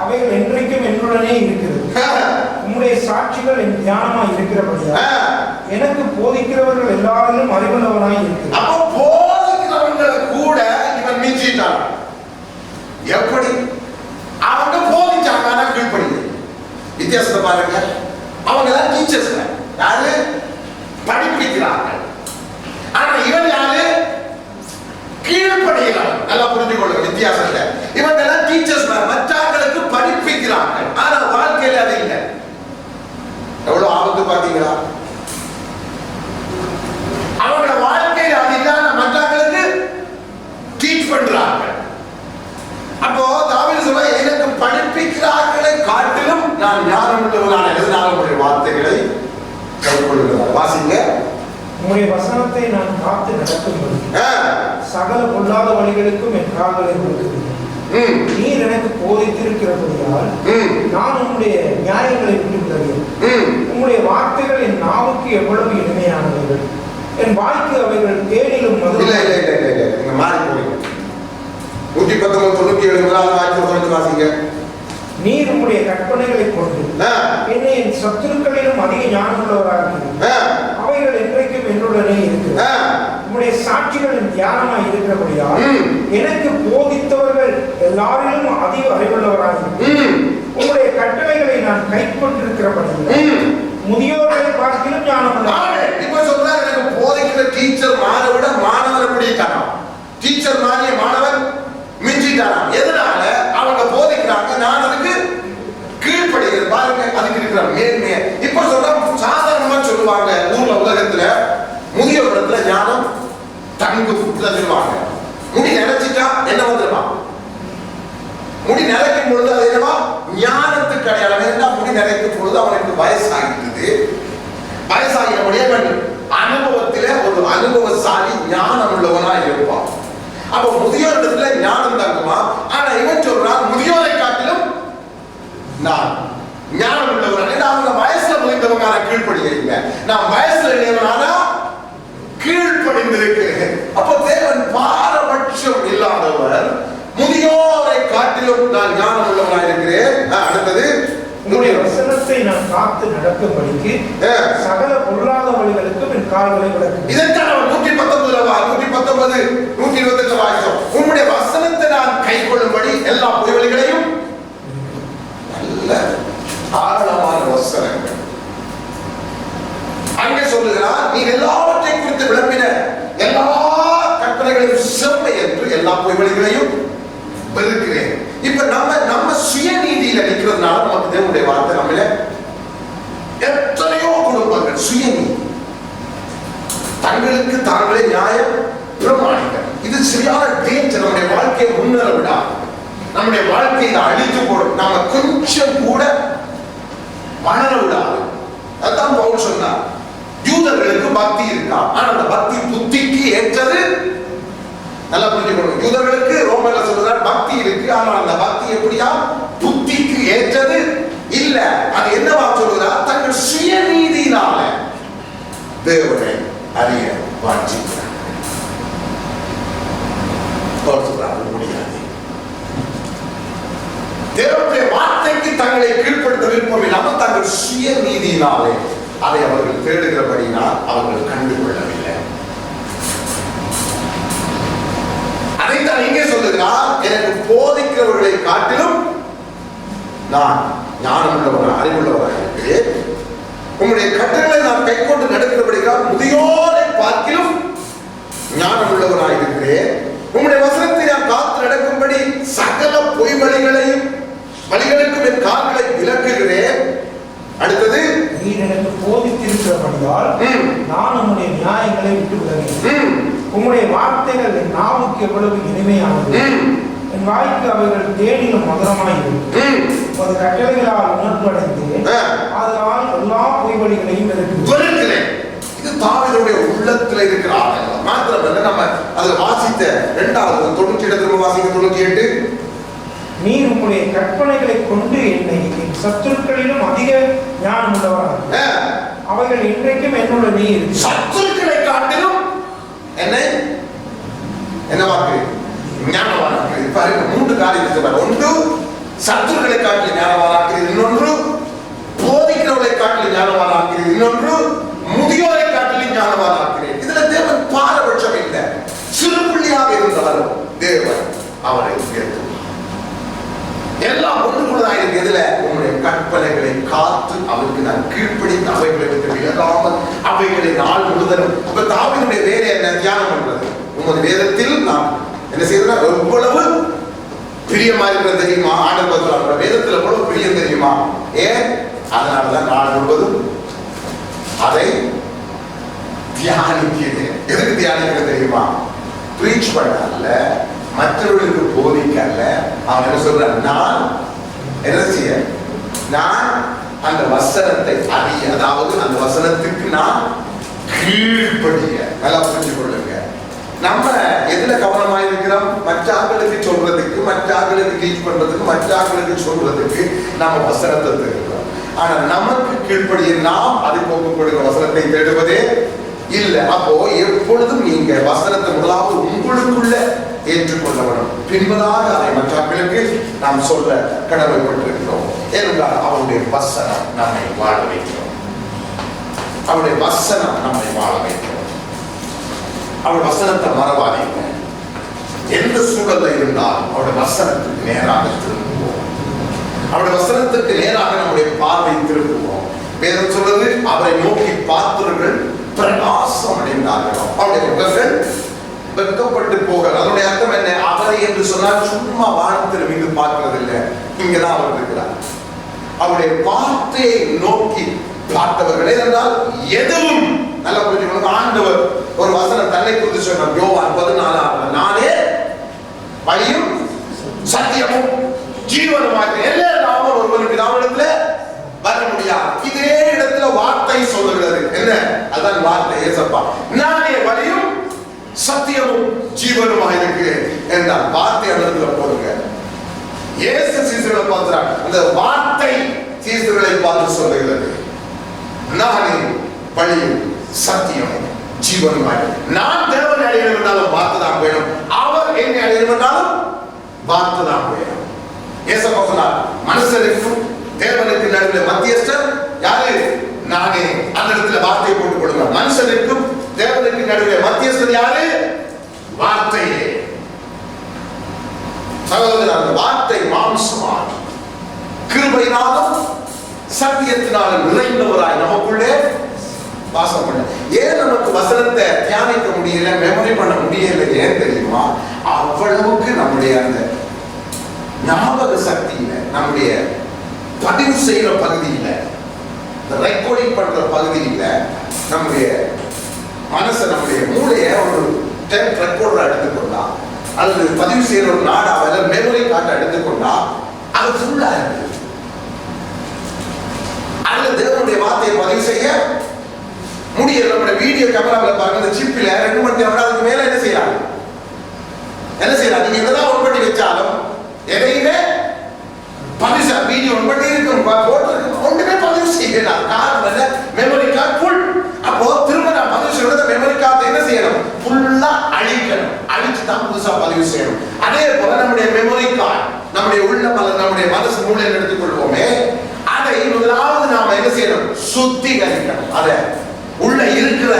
அவை அவைகள் என்றைக்கும் என்னுடனே இருக்கிறது. உம்முடைய சாட்சிகள் என் தியானமாய் இருக்கிறபடியா எனக்கு போதிக்கிறவர்கள் எல்லாரிலும் அறிவுள்ளவனாய் இருக்கிறார். அப்போ போதிக்கிறவங்களை கூட இவன் மிஞ்சிட்டான். எப்படி? அவங்க போதிச்சாங்க, ஆனா கீழ்ப்படியல. வித்தியாசத்தை பாருங்க. அவங்க தான் டீச்சர்ஸ், யாரு படிப்பிக்கிறார்கள். ஆனா இவன் யாரு? கீழ்ப்படிகிறான். நல்லா புரிஞ்சு கொள்ளுங்க வித்தியாசத்தை. இவங்க எல்லாம் டீச்சர்ஸ், மற்றவங்களுக்கு படிப்பிக்கிறார்கள், ஆனா வாழ்க்கையில அது இல்லை. எவ்வளவு ஆபத்து பாத்தீங்களா? அவங்க வாழ்க்கையில அது இல்லாம மற்றவங்களுக்கு டீச் பண்றாங்க. அப்போ தாவீது சொல்ல, எனக்கு படிப்பிக்கிறார்களை காட்டிலும் நான் ஞானம் உள்ளவனான எழுதினாலும் வார்த்தைகளை கைக்கொள்ளுகிறார். வாசிங்க. உம்முடைய வசனத்தை நான் காத்து நடக்கும்படி சகல பொல்லாத வழிகளுக்கும் என் கால்களை கொடுக்கிறேன். நீர் எனக்கு போதித்திருக்கிறபடியால் நான் உம்முடைய நியாயங்களை விட்டு விடுகிறேன். உம்முடைய வார்த்தைகள் என் நாவுக்கு எவ்வளவு இனிமையானவைகள், என் வாய்க்கு அவைகள் தேனிலும் மதுரம். மாறி போறீங்க. 119:97 வாசிங்க. நீர் உம்முடைய கற்பனைகளை கொண்டு என்னை என் சத்துருக்களிலும் அதிக ஞானம் உள்ளவராக அவைகள் என்றைக்கும் என்னுடனே இருக்கிறது. உம்முடைய சாட்சிகளின் தியானமாய் இருக்கிறபடியால் எனக்கு போதித்தவர்கள் எல்லாரிலும் அதிக அறிவுள்ளவராக உம்முடைய கட்டளைகளை நான் கை கொண்டிருக்கிறபடியால் முதியோர்களை பார்க்கிலும் ஞானம் உள்ளவர். இப்ப சொல்றாரு, எனக்கு போதிக்கிற டீச்சர் மாற விட மாணவர் எப்படி இருக்காங்க? டீச்சர் மாறிய மாணவர் மிஞ்சிட்டாராம். எதனால? அவங்க போதிக்கிறாங்க, நான் அதுக்கு கீழ்ப்படுகிறேன். பாருங்க, அதுக்கு இருக்கிற மேன்மையை. இப்ப சொல்ற சாதாரணமா சொல்லுவாங்க ஊர்ல, உலகத்துல முதியோர் இடத்துல ஞானம் தங்கும் சொல்லுவாங்க. முடி நினைச்சிட்டா என்ன வந்துருமா? முடி நினைக்கும் பொழுது அது என்னவா? ஞானத்துக்கு அடையாளம். என்ன? முடி நினைக்கும் பொழுது அவனுக்கு வயசாகிட்டது. வயசாகினபடியே அனுபவத்தில ஒரு அனுபவசாலி ஞானம் உள்ளவனா இருப்பான். அப்ப முதியோர் இடத்துல ஞானம் தங்குமா? ஆனா இவன் சொல்றான், முதியோரை காட்டிலும் நான் ஞானம் உள்ளவன். அவங்க வயசுல முடிந்தவங்க கீழ்ப்படிங்க, நான் வயசுல இளையவனானா கீழ்ப்படிந்திருக்கிறேன். அப்ப தேவன் பாரபட்சம் இல்லாதவர். முதியோரை காட்டிலும் நான் ஞானம் உள்ளவனாக இருக்கிறேன். அடுத்தது, உன்னுடைய வசனத்தை நான் காத்து நடக்கும்படிக்கு சகல பொல்லாத வழிகளுக்கும் என் கால்களை விளக்கு. இதற்கான 119 128 வாக்கியம். உன்னுடைய வசனத்தை நான் கை கொள்ளும்படி எல்லா பொய்வழிகளையும். நல்ல ஆழமான வசனங்கள். அங்கே சொல்லுகிறார், நீ எல்லாவற்றை குறித்து விளம்பின எல்லா கற்பனைகளையும் செம்மை என்று எல்லா பொய்வழிகளையும் வெறுக்கிறேன். இப்ப நம்ம சுயநீதியில நிற்கிறதுனால நமக்கு தேவனுடைய வார்த்தை நம்மள எத்தனையோ குடும்பங்கள் சுயநீதி, தங்களுக்கு தாங்களே நியாயம் பிரமாணிகள். இது சரியான டேஞ்சர். நம்முடைய வாழ்க்கையை முன்னேற விடா, நம்முடைய வாழ்க்கையை அழித்து போடும், நம்ம கொஞ்சம் கூட வளர விடாது. அதான் பவுல் சொன்னார், யூதர்களுக்கு பக்தி இருக்கா, ஆனா அந்த பக்தி புத்திக்கு ஏற்றது. நல்லா புரிஞ்சுக்கணும். யூதர்களுக்கு ரோமர்ல சொல்றார் பக்தி இருக்கு, ஆனா அந்த பக்தி எப்படியா? புத்திக்கு ஏற்றது இல்ல. அது என்னவா சொல்றார்? தங்கள் சுயநீதியினால தேவனை அறிய வாஞ்சிக்கிறார். முடியாது. தேவனுடைய வார்த்தைக்கு தங்களை கீழ்ப்படுத்த விருப்பம் இல்லாமல் தங்கள் சுயநீதியினாலே அதை அவர்கள் தேடுகிறபடினால் அவர்கள் கண்டுகொள்ளவில்லை. அதைத்தான் இங்கே சொல்லுகிறார், எனக்கு போதிக்கிறவர்களை காட்டிலும் நான் ஞானம் உள்ளவராக அறிவுள்ளவராக இருக்கிறேன். உங்களுடைய கட்டளை நான் கை கொண்டு நடக்கிறபடியால் முதியோரை பார்க்கிலும் ஞானம் உள்ளவராக இருக்கிறேன். உங்களுடைய வசனத்தை நான் காத்து நடக்கும்படி சகல பொய் வழிகளையும் வழிகளுக்கும் என் கால்களை விலக்குகிறேன். அடுத்தது, நீர் எனக்கு போதித்திருக்கிறபடியால் நான் உம்முடைய நியாயங்களை விட்டு விலகிறேன். உம்முடைய வார்த்தைகள் என் நாவுக்கு எவ்வளவு இனிமையானது, என் வாய்க்கு அவைகள் தேனிலும் மதுரமாய் இருக்கும். ஒரு கட்டளைகளால் உணர்வடைந்தேன், அதனால் எல்லா பொய் வழிகளையும் வெறுக்கிறேன். இது தாவீதுடைய உள்ளத்துல இருக்கிற ஆதங்கம் மாத்திரமல்ல. நம்ம அதில் வாசித்த 2வது 97 வாசிக்க 98, நீர் உம்முடைய கற்பனைகளை கொண்டு என்னை என் சத்துருக்களிலும் அதிக ஞானம் உள்ளவராக அவைகள் இன்றைக்கும் என்னோட நீ இருக்கு. சத்துருக்களை காட்டிலும் என்னை என்ன வாக்கு? ஞானவான். பாருங்க, 3 காரியத்தை. ஒன்று சத்துருக்களை காட்டிலும் ஞானவானாக்குகிறது, இன்னொன்று போதிக்கிறவர்களை காட்டிலும் ஞானவானாக்குகிறது, இன்னொன்று முதியோரை காட்டிலும் ஞானவானாக்குகிறது. இதுல தேவன் பாரபட்சம் இல்லை. சிறு புள்ளியாக இருந்தாலும் தேவன் அவரை உயர்த்துவார். எல்லாம் ஒன்றுக்குள்ளதாக இருக்கு. எதுல? உங்களுடைய கற்பனைகளை காத்து அவருக்கு நான் கீழ்ப்படித்து அவைகளை விட்டு விலகாமல் அவைகளை நாள் முழுவதும். அப்ப தாவீதுடைய வேலை என்ன? தியானம் பண்றது. உமது வேதத்தில் நாம் என்ன செய்யறோம்? எவ்வளவு பிரியமா இருக்கிறது தெரியுமா? ஆண்டவர் வேதத்தில் எவ்வளவு பிரியம் தெரியுமா? ஏன்? அதனாலதான் நாள் முழுவதும் அதை தியானிக்கிறது. எதுக்கு தியானிக்கிறது தெரியுமா? பிரீச் பண்ணல, மற்றவர்களுக்கு போதிக்கல்ல. அவன் என்ன சொல்றான்? நான் என்ன செய்ய? நான் அந்த வசனத்தை அறிய, அதாவது அந்த வசனத்துக்கு நான் கீழ்ப்படிய. நல்லா புரிஞ்சு கொள்ளுங்க. நம்ம எதுல கவனமா இருக்கிறோம்? மற்ற ஆட்களுக்கு சொல்றதுக்கு, மற்ற ஆட்களுக்கு டீச் பண்றதுக்கு, மற்ற ஆட்களுக்கு சொல்றதுக்கு நம்ம வசனத்தை தேடுறோம். ஆனா நமக்கு கீழ்ப்படிய நாம் அதுக்கு ஒப்புக்கொடுக்கிற வசனத்தை தேடுவதே இல்லை. அப்போ எப்பொழுதும் நீங்க வசனத்தை முதலாவது உங்களுக்குள்ள ஏற்றுக்கொள்ள வேண்டும். பின்பதாக அதை மற்றவர்களுக்கு நாம் சொல்ல கடமைப்பட்டிருக்கிறோம். ஏனென்றால் அவருடைய வசனம் நம்மை வாழ வைக்கிறோம். அவருடைய வசனம் நம்மை வாழ வைக்கிறோம். அவருடைய வசனத்தை மறவாதீங்க. எந்த சூழல்ல இருந்தாலும் அவருடைய வசனத்துக்கு நேராக திரும்புவோம். அவருடைய வசனத்துக்கு நேராக நம்முடைய பார்வை திரும்புவோம். வேதம் சொல்றது, அவரை நோக்கி பார்த்தவர்கள் பிரகாசம் அடைந்தார்கள், அவருடைய முகங்கள் வெட்கப்பட்டு போகிறார். அதனுடைய அர்த்தம் என்ன? அவரை என்று சொன்னால் சும்மா வானத்தில் மீது பார்க்கிறது இல்லை, இங்கதான் அவர் இருக்கிறார். அவருடைய வார்த்தையை நோக்கி பார்த்தவர்களே என்றால் எதுவும் நல்லா புரிஞ்சுக்கணும். ஆண்டவர் ஒரு வசனம் தன்னை குறித்து சொன்னார். யோவான் 14 நானே வழியும் சத்தியமும் ஜீவனுமாக எல்லாரும் ஒருவன் பிதாவிடத்துல வர முடியாது. இதே இடத்துல வார்த்தை சொல்லுகிறது. என்ன? அதான் வார்த்தை. ஏசப்பா நானே வழியும் சத்தியமும் ஜீவனுமாக இருக்கிறேன் என்றால் வார்த்தை இடத்துல போடுங்க. இயேசு சீசர்களை பார்க்கிறார். அந்த வார்த்தை சீசர்களை பார்த்து சொல்லுகிறது, நானே வழியும் சத்தியமும் ஜீவனுமாக. நான் தேவனை அடைய வேண்டாலும் வார்த்தைதான் வேணும். அவர் என்னை அடைய வேண்டாலும் வார்த்தைதான் வேணும். ஏசப்பா சொன்னார், மனுஷனுக்கும் தேவனுக்கு நடுவில் மத்தியஸ்தர் யாரு? நானே. அந்த இடத்துல வார்த்தையை போட்டுக் கொடுங்க. மனுஷனுக்கும் தேவனுக்கு நடுவில் மத்தியஸ்தர் யாரு? வார்த்தையே. சகோதரர், அந்த வார்த்தை மாம்சமாய் கிருபையினாலும் சத்தியத்தினாலும் நிறைந்தவராய் நமக்குள்ளே வாசம் பண்ண. ஏன் நமக்கு வசனத்தை தியானிக்க முடியல, மெமரி பண்ண முடியல? ஏன் தெரியுமா? அவ்வளவுக்கு நம்முடைய அந்த ஞாபக சக்தியில, நம்முடைய பதிவு செய்யற பகுதியில, ரெக்கார்டிங் பண்ற பகுதியில நம்முடைய மனசை, நம்முடைய மூளைய ஒரு டேப் ரெக்கார்டர் எடுத்துக்கொண்டா, அல்லது பதிவு செய்யற ஒரு நாடாவில மெமரி கார்டை எடுத்துக்கொண்டா, அது ஃபுல்லா இருக்கு. அதுல தேவனுடைய வார்த்தையை பதிவு செய்ய முடியல. நம்முடைய வீடியோ கேமராவில் பாருங்க, இந்த சிப்பில 2 மணி நேரம் அதுக்கு மேல என்ன செய்யறாங்க? என்ன செய்யறாங்க? நீங்க என்னதான் ஒன் பண்ணி வச்சாலும் எதையுமே பதிவு வீடியோ ஒன் பண்ணி இருக்கும், போட்டு ஒன்றுமே பதிவு செய்யலாம். காரணம் என்ன? Memory card full. அப்போ திரும்ப நான் பதிவு செய்யறது மெமரி கார்டு என்ன செய்யணும்? ஃபுல்லா அழிக்கணும். அழிச்சு தான் புதுசா பதிவு செய்யணும். அதே போல நம்முடைய மெமரி கார்டு, நம்முடைய உள்ள நம்முடைய மனசு மூளையில் எடுத்துக்கொள்வோமே, அதை முதலாவது நாம என்ன செய்யணும்? சுத்திகரிக்கணும். அதை உள்ள இருக்கிற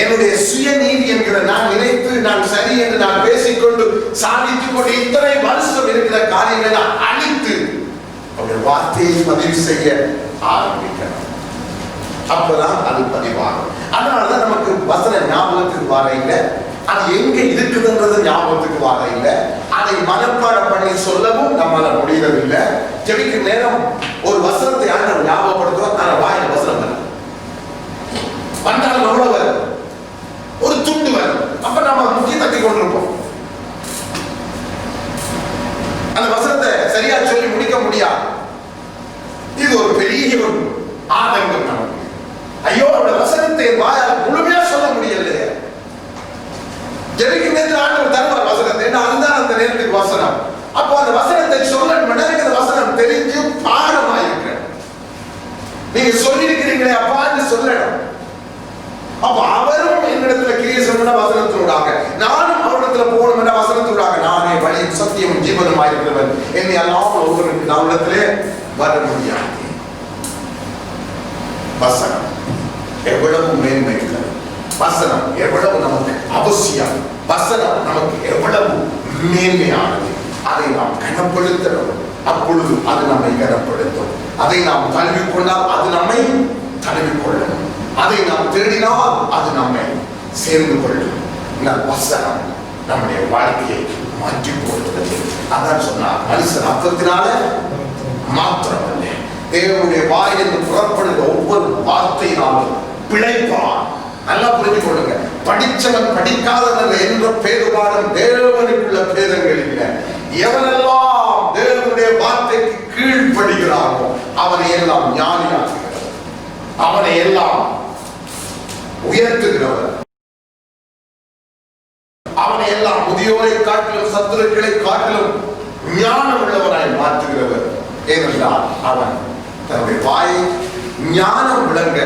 என்னுடைய சுயநீதி என்கிற நான் நினைத்து நான் சரி என்று நான் பேசிக்கொண்டு சாதித்துக் கொண்டு இத்தனை வருஷம் இருக்கிற காரியங்களை அழித்து அவருடைய வார்த்தையை பதிவு செய்ய ஆரம்பிக்கணும். அப்பதான் அது பதிவாகும். அதனாலதான் நமக்கு வசன ஞாபகத்துக்கு வர இல்லை, அது எங்க இருக்குதுன்றது ஞாபகத்துக்கு வர இல்லை. அதை மனப்பாடம் பண்ணி சொல்லவும் நம்மளால முடியறதில்லை. ஜெபிக்கிற நேரம் ஒரு வசனத்தை ஆண்டவர் ஞாபகப்படுத்துவோம், நான் வாயில வசனம் வந்தாலும் எவ்வளவு வரும்? ஒரு துண்டு வரும். அப்ப நம்ம முக்கிய தட்டி கொண்டிருப்போம். அந்த வசனத்தை சரியா சொல்லி முடிக்க முடியாது. இது ஒரு பெரிய ஒரு ஆதங்கம் நமக்கு. ஐயோ, அந்த வசனத்தை வாயால் முழுமையா சொல்ல முடியல. ஜெபிக்கும் நேரத்தில் ஆண்டவர் தருவார் வசனத்தை. அதுதான் அந்த நேரத்துக்கு வசனம். அப்போ அந்த வசனத்தை சொல்லணும். எனக்கு அந்த வசனம் தெரிஞ்சு பாடமா இருக்கு. நீங்க சொல்லி இருக்கிறீங்களே அப்பான்னு சொல்லணும். அப்ப அவரும் என்னிடத்துல கிரியை செய்யணும் வசனத்தினூடாக, நானும் அவரிடத்துல போகணும் என்ற வசனத்தினூடாக. நானே வழி வழியும் சத்தியமும் ஜீவனுமாய் இருக்கிறவன் என்னை அல்லாமல் ஒருவனுக்கு நான் இடத்திலே வர முடியாது. வசனம் எவ்வளவு மேன்மை உள்ளது, வசனம் எவ்வளவு நமக்கு அவசியம், வசனம் நமக்கு எவ்வளவு மேன்மையானது. அதை நாம் கனப்படுத்தணும், அப்பொழுது அது நம்மை கனப்படுத்தும். அதை நாம் தழுவிக்கொண்டால் அது நம்மை தழுவிக்கொள்ளும். அதை நாம் தேடினால் அது நம்மை சேர்ந்து கொள்ளும். வசனம் நம்முடைய வாழ்க்கையை மாற்றி போடுகிறது. அதான் சொன்னார், மனுஷன் அப்பத்தினால மாத்திரமல்ல, தேவனுடைய வாயிலிருந்து புறப்படுகிற ஒவ்வொரு வார்த்தையினாலும் பிழைப்பான். நல்லா புரிஞ்சு கொள்ளுங்க. படிச்சவன் படிக்காதவன் என்ற பேதுபாடும் தேவனுக்குள்ள பேதங்கள் இல்லை. எவனெல்லாம் தேவனுடைய வார்த்தைக்கு கீழ்ப்படுகிறானோ அவனை எல்லாம் ஞானியாக்குகிறது, அவனை எல்லாம் உயர்த்துகிறவர், அவனை எல்லாம் முதியோரை காட்டிலும் சத்துருக்களை காட்டிலும் ஞானம் உள்ளவனாய் மாற்றுகிறவர். ஏனென்றால் அவன் தன்னுடைய வாயை ஞானம் விளங்க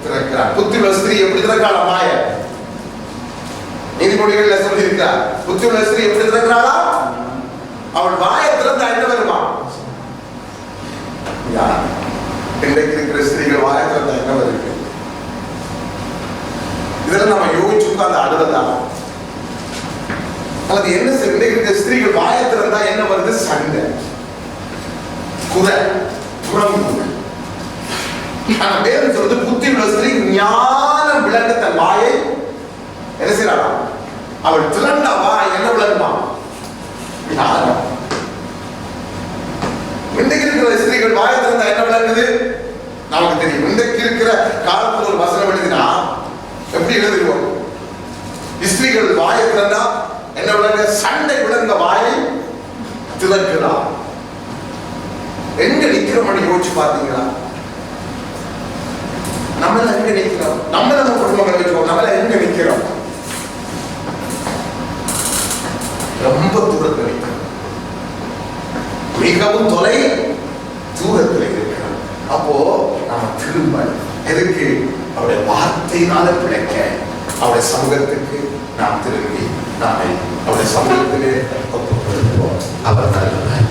திறக்கிறார். புத்தியுள்ள ஸ்திரீ எப்படி திறக்கிறாளா? வாய நீதிமொழிகள்ல சொல்லி இருக்கிறார். புத்தியுள்ள ஸ்திரீ எப்படி திறக்கிறாளா? அவள் வாயை திறந்தா என்ன வருமா? இன்றைக்கு இருக்கிற ஸ்திரீகள் வாயை திறந்தா என்ன வருது? இதெல்லாம் நம்ம யோசிச்சு உட்கார்ந்து அழுவதா? அல்லது என்ன இருக்கிற ஸ்திரீகள் வாயை திறந்தா என்ன வருது? சண்டை, குறை, புறம்பு. ஆனா வேதம் சொல்றது புத்தியுள்ள ஸ்திரீ ஞானம் விளங்க தன் வாயை என்ன செய்யறா? அவள் திறந்த வாய் என்ன விளங்குமா? ஞானம். இன்றைக்கு இருக்கிற ஸ்திரீகள் வாயை திறந்தா என்ன விளங்குது? நமக்கு தெரியும். இன்றைக்கு இருக்கிற காலத்துல ஒரு வசனம் எழுதினா எப்படி எழுதுவோம்? ஸ்திரீகள் வாயை திறந்தா என்ன விளங்க? சண்டை விளங்க வாயை திறக்கிறார். எங்க நிக்கிறோம் யோசிச்சு பாத்தீங்களா? நம்மள எங்க நிக்கிறோம்? நம்ம குடும்பங்களை வச்சுக்கோ, நம்மள எங்க நிக்கிறோம்? ரொம்ப தூரத்தில் நிற்கிறோம், மிகவும் தொலை தூரத்தில் இருக்கிறோம். அப்போ நம்ம திரும்ப எதுக்கு? அவருடைய வார்த்தையினால பிழைக்க, அவருடைய சமூகத்துக்கு நாம் திரும்பி நாளை அவருடைய சமூகத்திலே ஒப்புக்கொள்வோம். அவர் நல்லவர்.